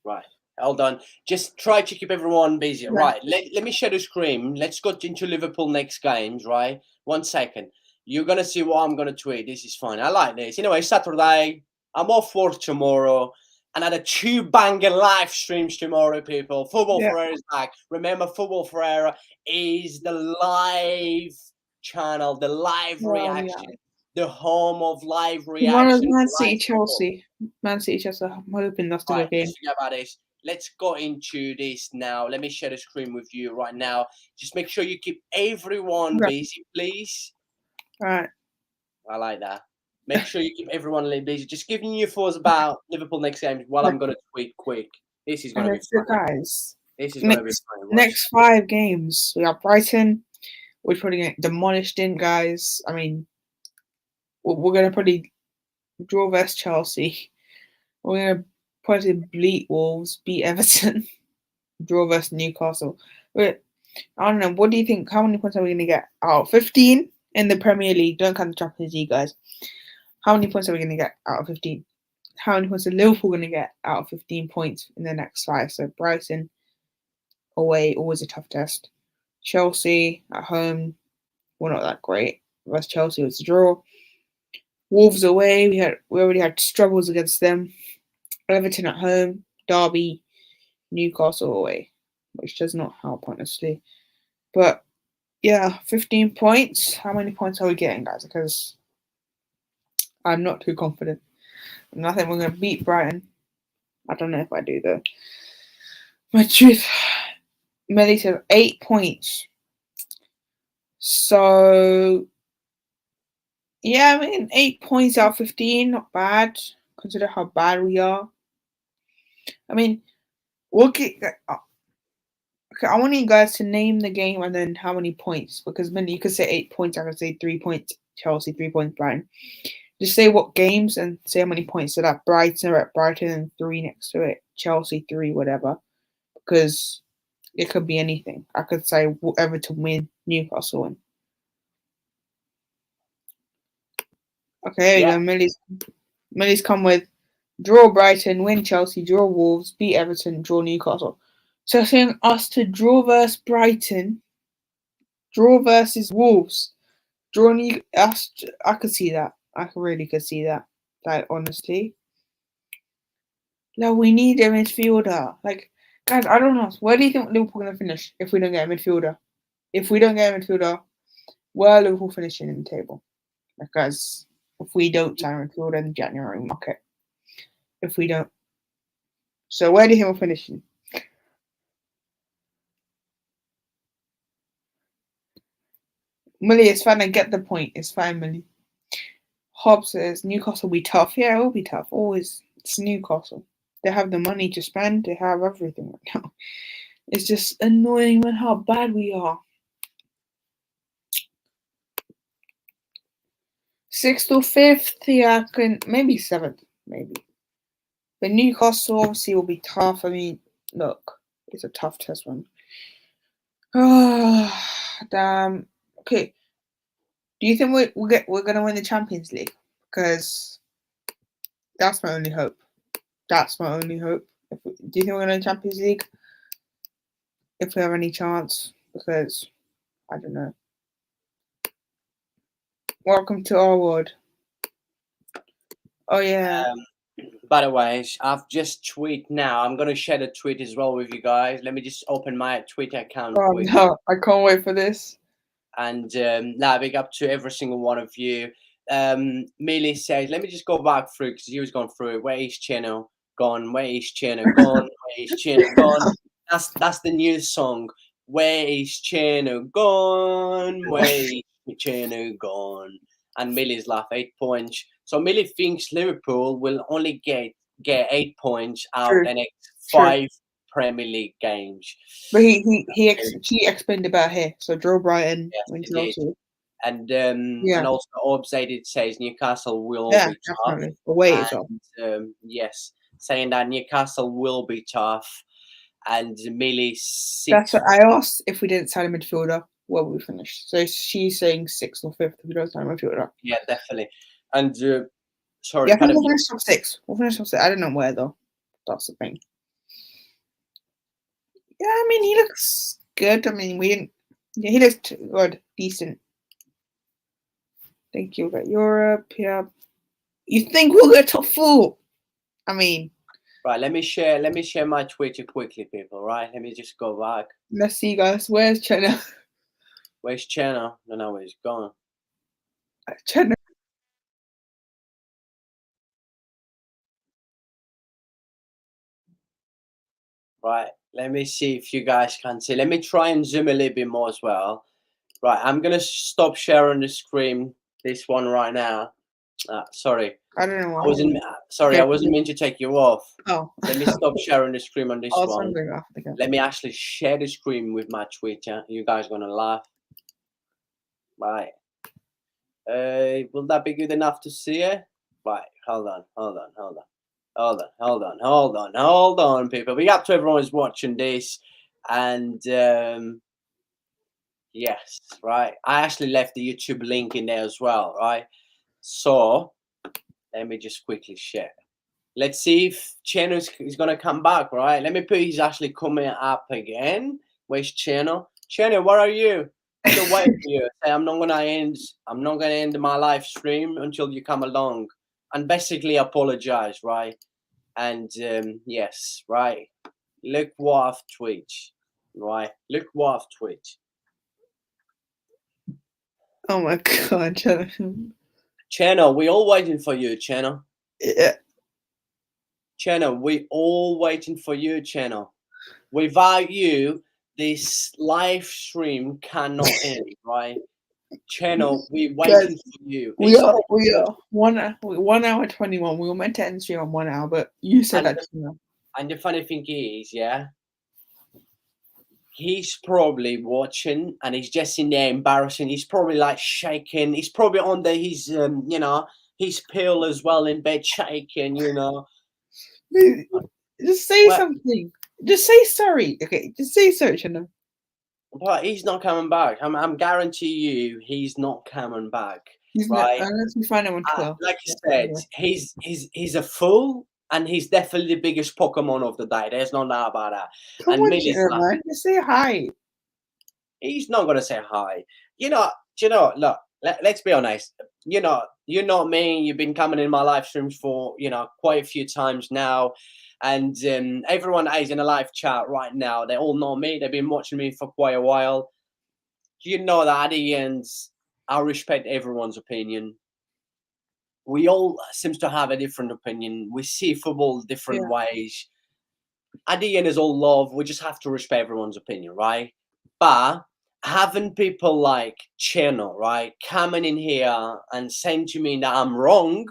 Right. Hold on. Just try to keep everyone busy. Yeah. Right. Let me share the screen. Let's go into Liverpool next games, right? 1 second. You're going to see what I'm going to tweet. This is fun. I like this. Anyway, Saturday. I'm off work tomorrow. Another 2 banger live streams tomorrow, people. Football Ferreira is back. Remember, Football Ferreira is the live channel, the live reaction. Yeah. The home of live reaction. Man City, Chelsea. Man City, Chelsea. I'm hoping that's the game. Forget about this. Let's go into this now. Let me share the screen with you right now. Just make sure you keep everyone busy, please. All right. I like that. Make sure you keep everyone busy. Just giving you thoughts about Liverpool next game while I'm going to tweet quick. This is gonna And be so, funny. guys, This is gonna be funny. Watch. next 5 games, we have Brighton, which probably get demolished in, guys. I mean, we're gonna probably draw versus Chelsea. We're gonna probably beat Wolves, beat Everton, draw versus Newcastle. But I don't know. What do you think? How many points are we gonna get out of 15 in the Premier League? Don't count the Champions League, guys. How many points are we gonna get out of 15? How many points are Liverpool gonna get out of 15 points in the next 5? So Brighton away, always a tough test. Chelsea at home, we're not that great. Versus Chelsea was a draw. Wolves away, we already had struggles against them. Everton at home, Derby, Newcastle away, which does not help honestly. But yeah, 15 points. How many points are we getting, guys? Because I'm not too confident. And I think we're gonna beat Brighton. I don't know if I do though. My truth, Melly said 8 points. So yeah, I mean 8 points out of 15, not bad. Consider how bad we are. I mean, okay, I want you guys to name the game and then how many points. Because you could say 8 points, I could say 3 points Chelsea, 3 points Brighton. Just say what games and say how many points. So that Brighton at Brighton and 3 next to it, Chelsea 3, whatever. Because it could be anything. I could say Everton win, Newcastle win. Okay, there you go. Millie's come with draw Brighton, win Chelsea, draw Wolves, beat Everton, draw Newcastle. So saying us to draw versus Brighton, draw versus Wolves, draw us. I could see that. I really could see that. Like honestly, like we need a midfielder. Like guys, I don't know. Where do you think Liverpool gonna finish if we don't get a midfielder? If we don't get a midfielder, where are Liverpool finishing in the table? Because if we don't sign a midfielder in the January market, if we don't, so where do you think we're finishing? Millie, it's fine. I get the point. It's fine, Millie. Hobbs says Newcastle will be tough. Yeah, it will be tough. Always. It's Newcastle. They have the money to spend. They have everything right now. It's just annoying when how bad we are. 6th or 5th, yeah, maybe 7th, maybe. But Newcastle obviously will be tough. I mean, look, it's a tough test one. Oh, damn. Okay. Do you think we're gonna win the Champions League? Because that's my only hope. That's my only hope. Do you think we're gonna win the Champions League? If we have any chance, because I don't know. Welcome to our world. Oh yeah. By the way, I've just tweeted now. I'm gonna share the tweet as well with you guys. Let me just open my Twitter account Oh quick. no, I can't wait for this. And big up to every single one of you. Millie says, let me just go back through because he was going through it. Where is channel gone? Where is channel gone? Where is channel gone? That's the new song. Where is channel gone? Where is channel gone? And Millie's laugh 8 points. So Millie thinks Liverpool will only get 8 points out True. the next True. 5 Premier League games. But he explained about here. So draw Brighton, Yes, win he did. Chelsea. And also updated says Newcastle will Yeah, be tough. definitely. Away as well. Yes, saying that Newcastle will be tough. And Millie 6. That's what I asked if we didn't sign a midfielder, where would we finish? So she's saying 6th or 5th if we don't sign a midfielder. Yeah, definitely. And sorry, Yeah, I think we'll finish top 6. We'll finish top 6. I don't know where though. That's the thing. Yeah, I mean he looks good. I mean we didn't. Yeah, he looks good, decent. Think you'll get Europe. Yeah. You think we'll get top 4? I mean. Right, let me share my Twitter quickly, people. Right, let me just go back. Let's see, guys. Where's China? Where's Channel? No, he's gone. China. Right, let me see if you guys can see. Let me try and zoom a little bit more as well. Right, I'm gonna stop sharing the screen. This one right now. Sorry. I don't know I why. wasn't sorry. I wasn't meant to take you off. Oh, Let me stop sharing the screen on this I was one. wondering after again. Let me actually share the screen with my Twitter. You guys gonna laugh, right? Will that be good enough to see it? Right. Hold on, people. Big up to everyone who's watching this, and yes, right. I actually left the YouTube link in there as well, right? So let me just quickly share. Let's see if Cheno is going to come back, right? Let me put he's actually coming up again. Where's Cheno? Cheno, where are you? Still waiting for you. Say, I'm not gonna end my live stream until you come along. And basically apologize, right? And yes, right. Look what I've tweeted. Right. Look what I've tweeted. Oh my god, Cheno, we all waiting for you, Cheno. yeah. Cheno, we all waiting for you, Cheno. Without you, this live stream cannot end, right? Channel, we waiting for you. We are 1 hour 21. We were meant to end the stream on 1 hour, but you said that. And the funny thing is, yeah, he's probably watching and he's just in there embarrassing. He's probably like shaking. He's probably under his, you know, his pill as well in bed shaking, you know. Just say something. Just say sorry. Okay, just say sorry, Chano. But he's not coming back. I'm guarantee you, he's not coming back. He's right? Not, unless we find him on Twitter. Like you said, he's a fool, and he's definitely the biggest Pokemon of the day. There's no doubt about that. Come and on, man, just say hi. He's not gonna say hi. You know. Look, let's be honest. You know me. You've been coming in my live streams for quite a few times now. And everyone that is in a live chat right now, they all know me. They've been watching me for quite a while. You know that at the end, I respect everyone's opinion. We all seems to have a different opinion. We see football different ways. At the end, is all love. We just have to respect everyone's opinion, right? But having people like Cheno, right, coming in here and saying to me that I'm wrong,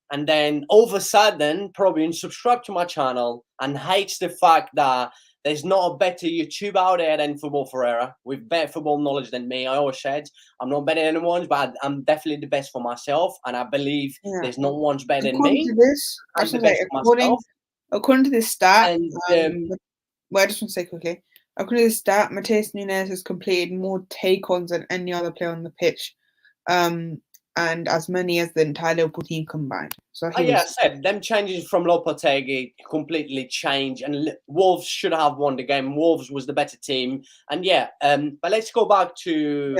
and then all of a sudden probably unsubscribe to my channel and hates the fact that there's not a better YouTube out there than Football Ferreira with better football knowledge than me. I always said I'm not better than anyone, but I'm definitely the best for myself, and I believe there's no one's better than me. According to this stat, and well, I just want to say quickly, according to this stat, Mateus Nunes has completed more take-ons than any other player on the pitch. And as many as the entire Liverpool team combined. So I said them changes from Lopetegui completely changed, and Wolves should have won the game. Wolves was the better team, and but let's go back to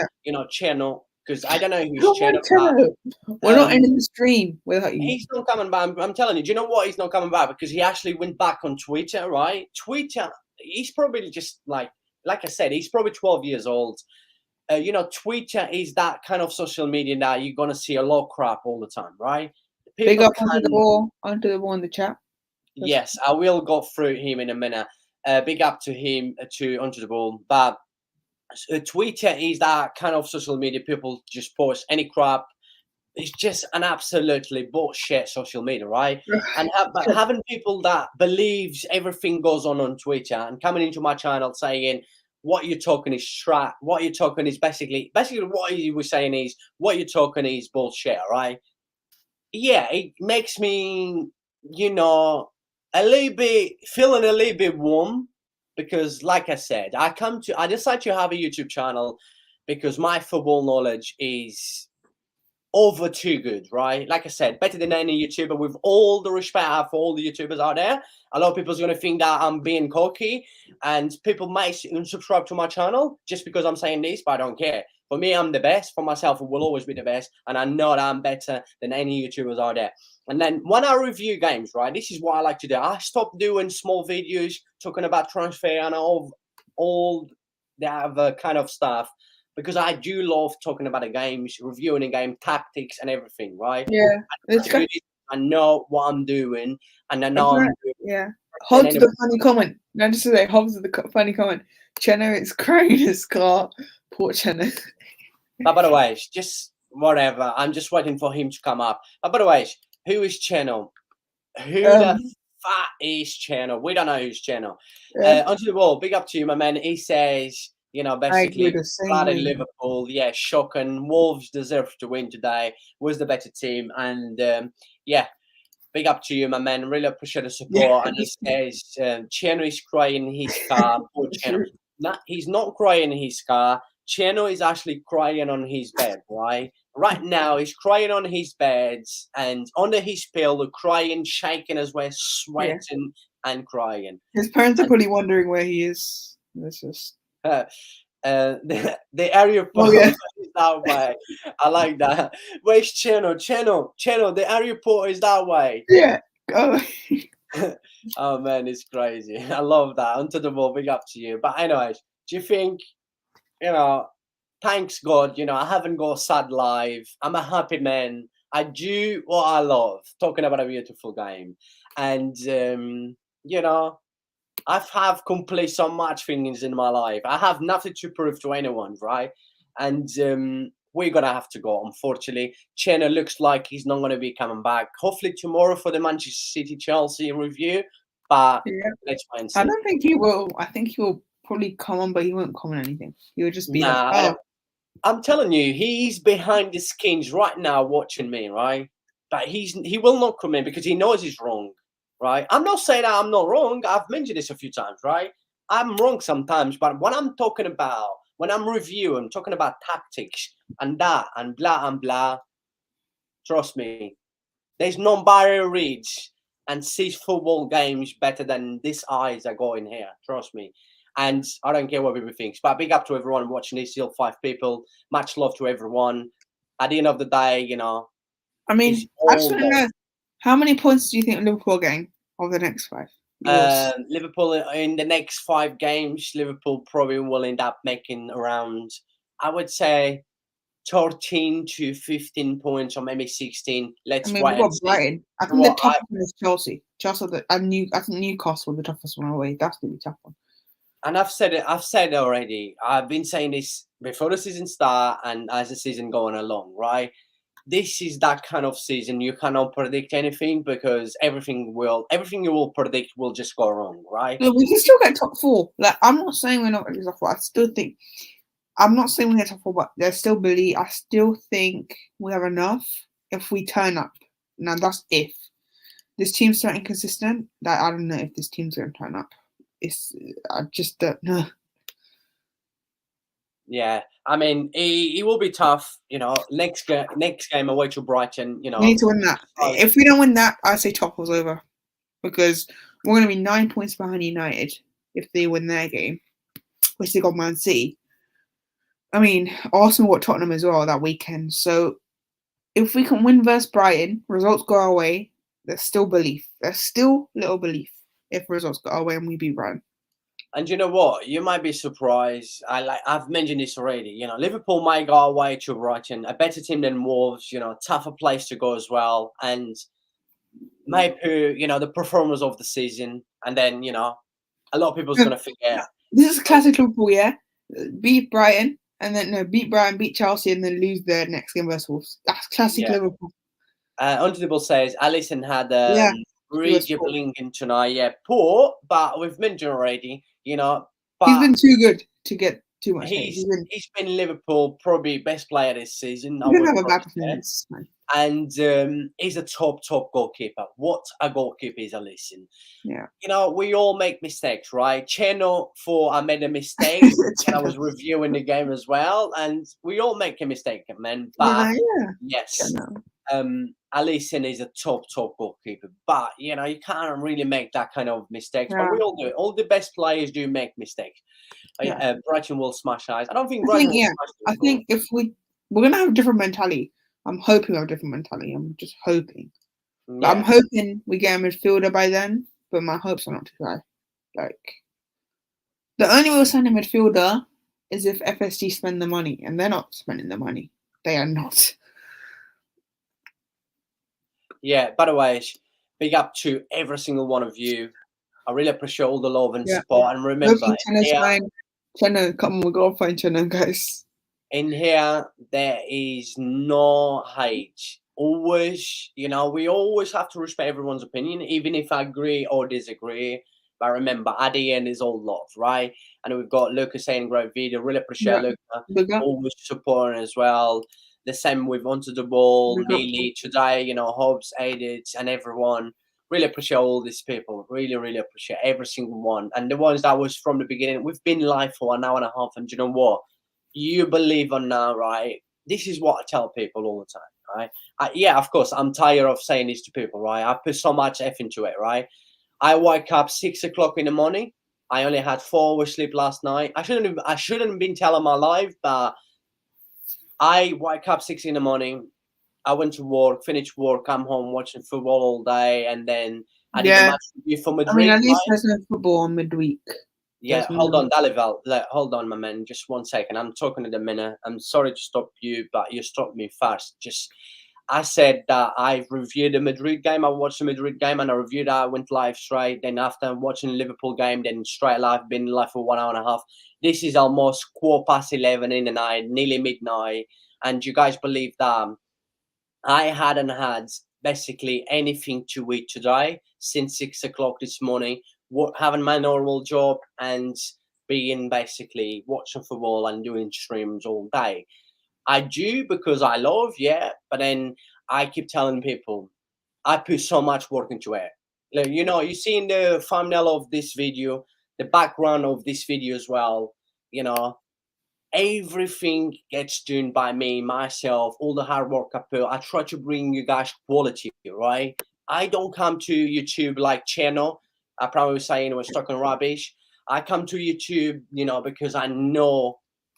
Cheno, because I don't know who's Cheno. We're not ending the stream without you. He's not coming back. I'm telling you. Do you know what? He's not coming back because he actually went back on Twitter, right? Twitter. He's probably just like I said, he's probably 12 years old. Twitter is that kind of social media that you're gonna see a lot of crap all the time, right? Big up onto the ball in the chat. Yes, I will go through him in a minute. Big up to him onto the ball, but Twitter is that kind of social media. People just post any crap. It's just an absolutely bullshit social media, right? And having people that believes everything goes on Twitter and coming into my channel saying, what you're talking is trap. What you're talking is basically what you were saying is what you're talking is bullshit, right? Yeah, it makes me, feeling a little bit warm because, like I said, I decided to have a YouTube channel because my football knowledge is over too good, right? Like I said, better than any YouTuber. With all the respect I have for all the YouTubers out there, a lot of people's going to think that I'm being cocky, and people might unsubscribe to my channel just because I'm saying this, but I don't care. For me, I'm the best. For myself, it will always be the best, and I know that I'm better than any YouTubers out there. And then when I review games, right, this is what I like to do. I stopped doing small videos talking about transfer and all the other kind of stuff, because I do love talking about the games, reviewing the game, tactics, and everything, right? Yeah. I know what I'm doing, and I know I'm doing. Yeah. Hold to the funny comment. No, just to say, hold to the funny comment. Cheno is crying in his car. Poor Cheno. But by the way, it's just whatever. I'm just waiting for him to come up. By the way, who is Channel? Who the fat is Channel? We don't know who's Channel. Onto the ball. Big up to you, my man. He says, I agree basically, the same flat in way. Liverpool. Yeah, shocking. Wolves deserve to win today. Was the better team. And, big up to you, my man. Really appreciate the support. And he says, Channel is crying in his car. Poor Channel. He's not crying in his car. Channel is actually crying on his bed, right? Right now, he's crying on his bed and under his pillow, crying, shaking as well, sweating and crying. His parents are probably wondering where he is. It's just the area port is that way. I like that. Where's Channel? The area port is that way. Yeah. Oh. Oh man, it's crazy. I love that. Onto the ball, big up to you. But anyways, do you think, thanks God, I haven't got a sad life. I'm a happy man. I do what I love, talking about a beautiful game. And I have complete so much things in my life. I have nothing to prove to anyone, right? And we're gonna have to go. Unfortunately, Chena looks like he's not gonna be coming back. Hopefully tomorrow for the Manchester City Chelsea review. But let's wait and see. I don't think he will. I think he will probably come on, but he won't comment anything. He will just be I'm telling you, he's behind the skins right now watching me, right? But he will not come in because he knows he's wrong, right? I'm not saying that I'm not wrong. I've mentioned this a few times, right? I'm wrong sometimes, but what I'm talking about, when I'm reviewing, I'm talking about tactics and that and blah, trust me, there's nobody reads and sees football games better than these eyes I got in here, trust me. And I don't care what people think. But big up to everyone watching this, still 5 people. Much love to everyone. At the end of the day, I mean, I just want to know, how many points do you think Liverpool are getting over the next 5? Liverpool, in the next 5 games, Liverpool probably will end up making around, I would say, 13 to 15 points or maybe 16. Let's wait we've got Brighton. I think the toughest one is Chelsea. I think Newcastle the toughest one away. That's going to be a tough one. And I've said it already. I've been saying this before the season start and as the season going along, right? This is that kind of season you cannot predict anything because everything you will predict will just go wrong, right? Yeah, we can still get top 4. Like, I'm not saying we're not going to get top 4. I'm not saying we get top 4, but I still think we have enough if we turn up. Now that's if this team's so inconsistent that I don't know if this team's going to turn up. I just don't know. Yeah, I mean, it will be tough. Next game away to Brighton. We need to win that. If we don't win that, I say top 4's over because we're going to be 9 points behind United if they win their game, which they got Man City. I mean, Arsenal got Tottenham as well that weekend. So if we can win versus Brighton, results go our way. There's still belief. There's still little belief if results go our way and we beat Brighton. And you know what? You might be surprised. I've mentioned this already. Liverpool might go away to Brighton, a better team than Wolves. Tougher place to go as well, and maybe the performers of the season. And then a lot of people's gonna forget. This is classic Liverpool, yeah. Beat Brighton and then beat Brighton, beat Chelsea, and then lose their next game versus Wolves. That's classic Liverpool. Onto the ball says Alisson had really blinking tonight. Yeah, poor, but we've mentioned already. But he's been too good to get too much. He's been Liverpool probably best player this season. He didn't have a bad performance, man. And he's a top goalkeeper. What a goalkeeper is Alisson. Yeah. We all make mistakes, right? Cheno I made a mistake and I was reviewing the game as well, and we all make a mistake, man. But yes. Alisson is a top goalkeeper, but you can't really make that kind of mistakes. But we all do it. All the best players do make mistakes. Brighton will smash eyes. I don't think Brighton will smash. I think if we're gonna have a different mentality. I'm hoping we have a different mentality. I'm just hoping. Yeah. I'm hoping we get a midfielder by then, but my hopes are not too high. Like, the only way we'll sign a midfielder is if FSG spend the money, and they're not spending the money. They are not. Yeah, by the way, big up to every single one of you. I really appreciate all the love and support. And remember, Chena, come on, we're gonna find Chena, guys. In here, there is no hate. Always, we always have to respect everyone's opinion, even if I agree or disagree. But remember, at the end, is all love, right? And we've got Lucas saying great video. Really appreciate Yeah, Luca. big up, Always supporting as well. The same with Onto the Ball, big up. Mealy, today, Hobbs, Edits, and everyone. Really appreciate all these people. Really, really appreciate every single one. And the ones that was from the beginning. We've been live for an hour and a half, and you know what? You believe or not, right? This is what I tell people all the time, right? Yeah, of course, I'm tired of saying this to people, right? I put so much F into it, right? I wake up 6 o'clock in the morning. I only had 4 hours sleep last night. I shouldn't have been telling my life, but I wake up 6 in the morning. I went to work, finished work, come home watching football all day, and then I did a Yeah, match review for I mean, Madrid, at least right? there's no football on midweek. Yeah, There's hold no. on, Dalival. Hold on, my man. Just 1 second. I'm talking in a minute. I'm sorry to stop you, but you stopped me fast. I said that I reviewed the Madrid game. I watched the Madrid game and I reviewed that. I went live straight. Then after watching the Liverpool game, then straight live, been live for 1 hour and a half. This is almost 11:15 in the night, nearly midnight. And you guys believe that I hadn't had basically anything to eat today since 6 o'clock this morning. Having my normal job and being basically watching football and doing streams all day. I do because I love, yeah, but then I keep telling people I put so much work into it. Like, you see in the thumbnail of this video, the background of this video as well, you know, everything gets done by me, myself, all the hard work I put. I try to bring you guys quality, right? I don't come to YouTube like channel. I probably was saying I was talking rubbish. I come to YouTube, because I know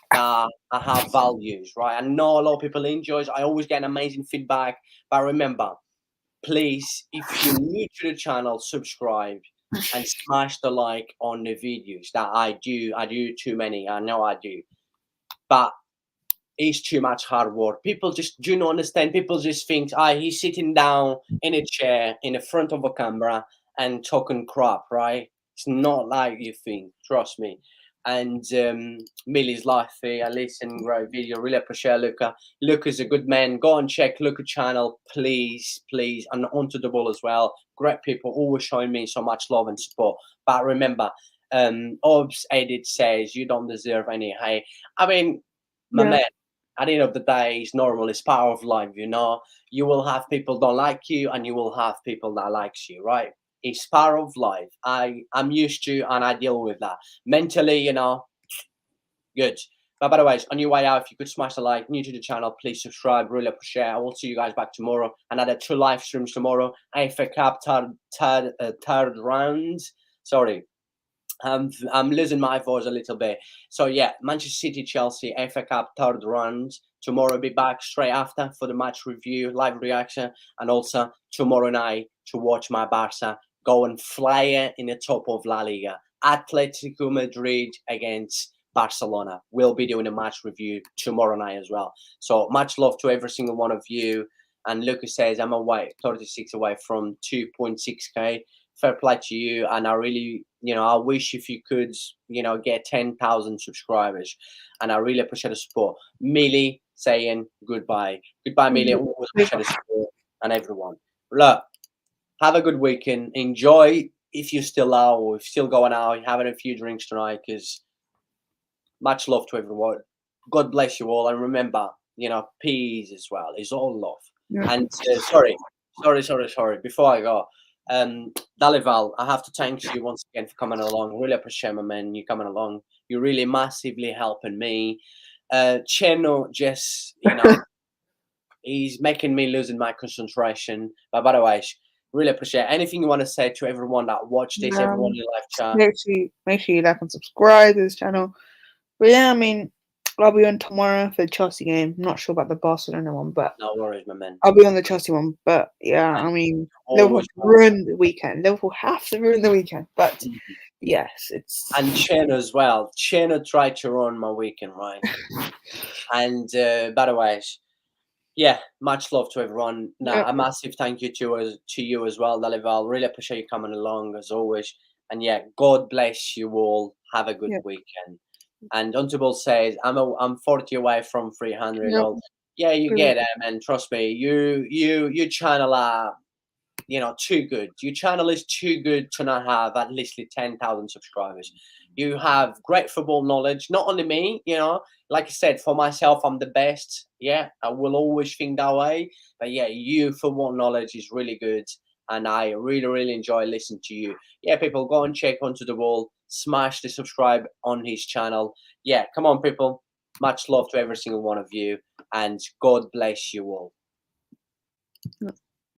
that I have values, right? I know a lot of people enjoy it. I always get amazing feedback. But remember, please, if you're new to the channel, subscribe and smash the like on the videos that I do. I do too many. I know I do. But it's too much hard work. People just do not understand. People just think, he's sitting down in a chair in the front of a camera and talking crap, right? It's not like you think, trust me. And Millie's life here, I listen, great video, really appreciate Luca. Luca's a good man. Go and check Luca channel, please, please. And Onto the Ball as well. Great people, always showing me so much love and support. But remember, Obs Edit says you don't deserve any hate. I mean, my Yeah, man, at the end of the day, it's normal. It's part of life, You will have people don't like you, and you will have people that likes you, right? It's part of life. I'm used to, and I deal with that mentally. Good. But by the way, on your way out, if you could smash the like, new to the channel, please subscribe. Really appreciate it. I will see you guys back tomorrow. Another 2 live streams tomorrow. FA Cup third round. Sorry, I'm losing my voice a little bit. So yeah, Manchester City, Chelsea, FA Cup third round. Tomorrow I'll be back straight after for the match review, live reaction, and also tomorrow night to watch my Barca go and fly it in the top of La Liga. Atletico Madrid against Barcelona. We'll be doing a match review tomorrow night as well. So much love to every single one of you. And Lucas says I'm away, 36 away from 2.6k. Fair play to you, and I really, I wish if you could, get 10,000 subscribers, and I really appreciate the support. Millie saying goodbye, Millie. Always appreciate the support and everyone. Look, have a good weekend. Enjoy if you're still out or if you're still going out, having a few drinks tonight. Because much love to everyone. God bless you all, and remember, peace as well. It's all love. yeah. And sorry. Before I go, Dalival, I have to thank you once again for coming along. Really appreciate, my man, you coming along. You're really massively helping me. Cheno just, he's making me losing my concentration. But by the way, really appreciate anything you want to say to everyone that watched this, everyone in the live chat. Make sure you like and subscribe to this channel. But yeah, I mean, I'll be on tomorrow for the Chelsea game. I'm not sure about the Barcelona one, but No worries, my man. I'll be on the Chelsea one. But yeah, I mean, Liverpool ruined the weekend. Liverpool have to ruin the weekend. But yes, it's. And Cheno as well. Cheno tried to ruin my weekend, right? And by the way, yeah, much love to everyone. Now, a massive thank you to you as well, Dalival. Really appreciate you coming along as always. And yeah, God bless you all. Have a good weekend. And Untable says, I'm 40 away from 300. Yep. Well, yeah, you Brilliant. get it, man. Trust me. Your channel are, too good. Your channel is too good to not have at least 10,000 subscribers. You have great football knowledge. Not only me, like I said, for myself, I'm the best. Yeah, I will always think that way. But yeah, you football knowledge is really good. And I really, really enjoy listening to you. Yeah, people, go and check Onto the Ball. Smash the subscribe on his channel. Yeah, come on, people. Much love to every single one of you. And God bless you all.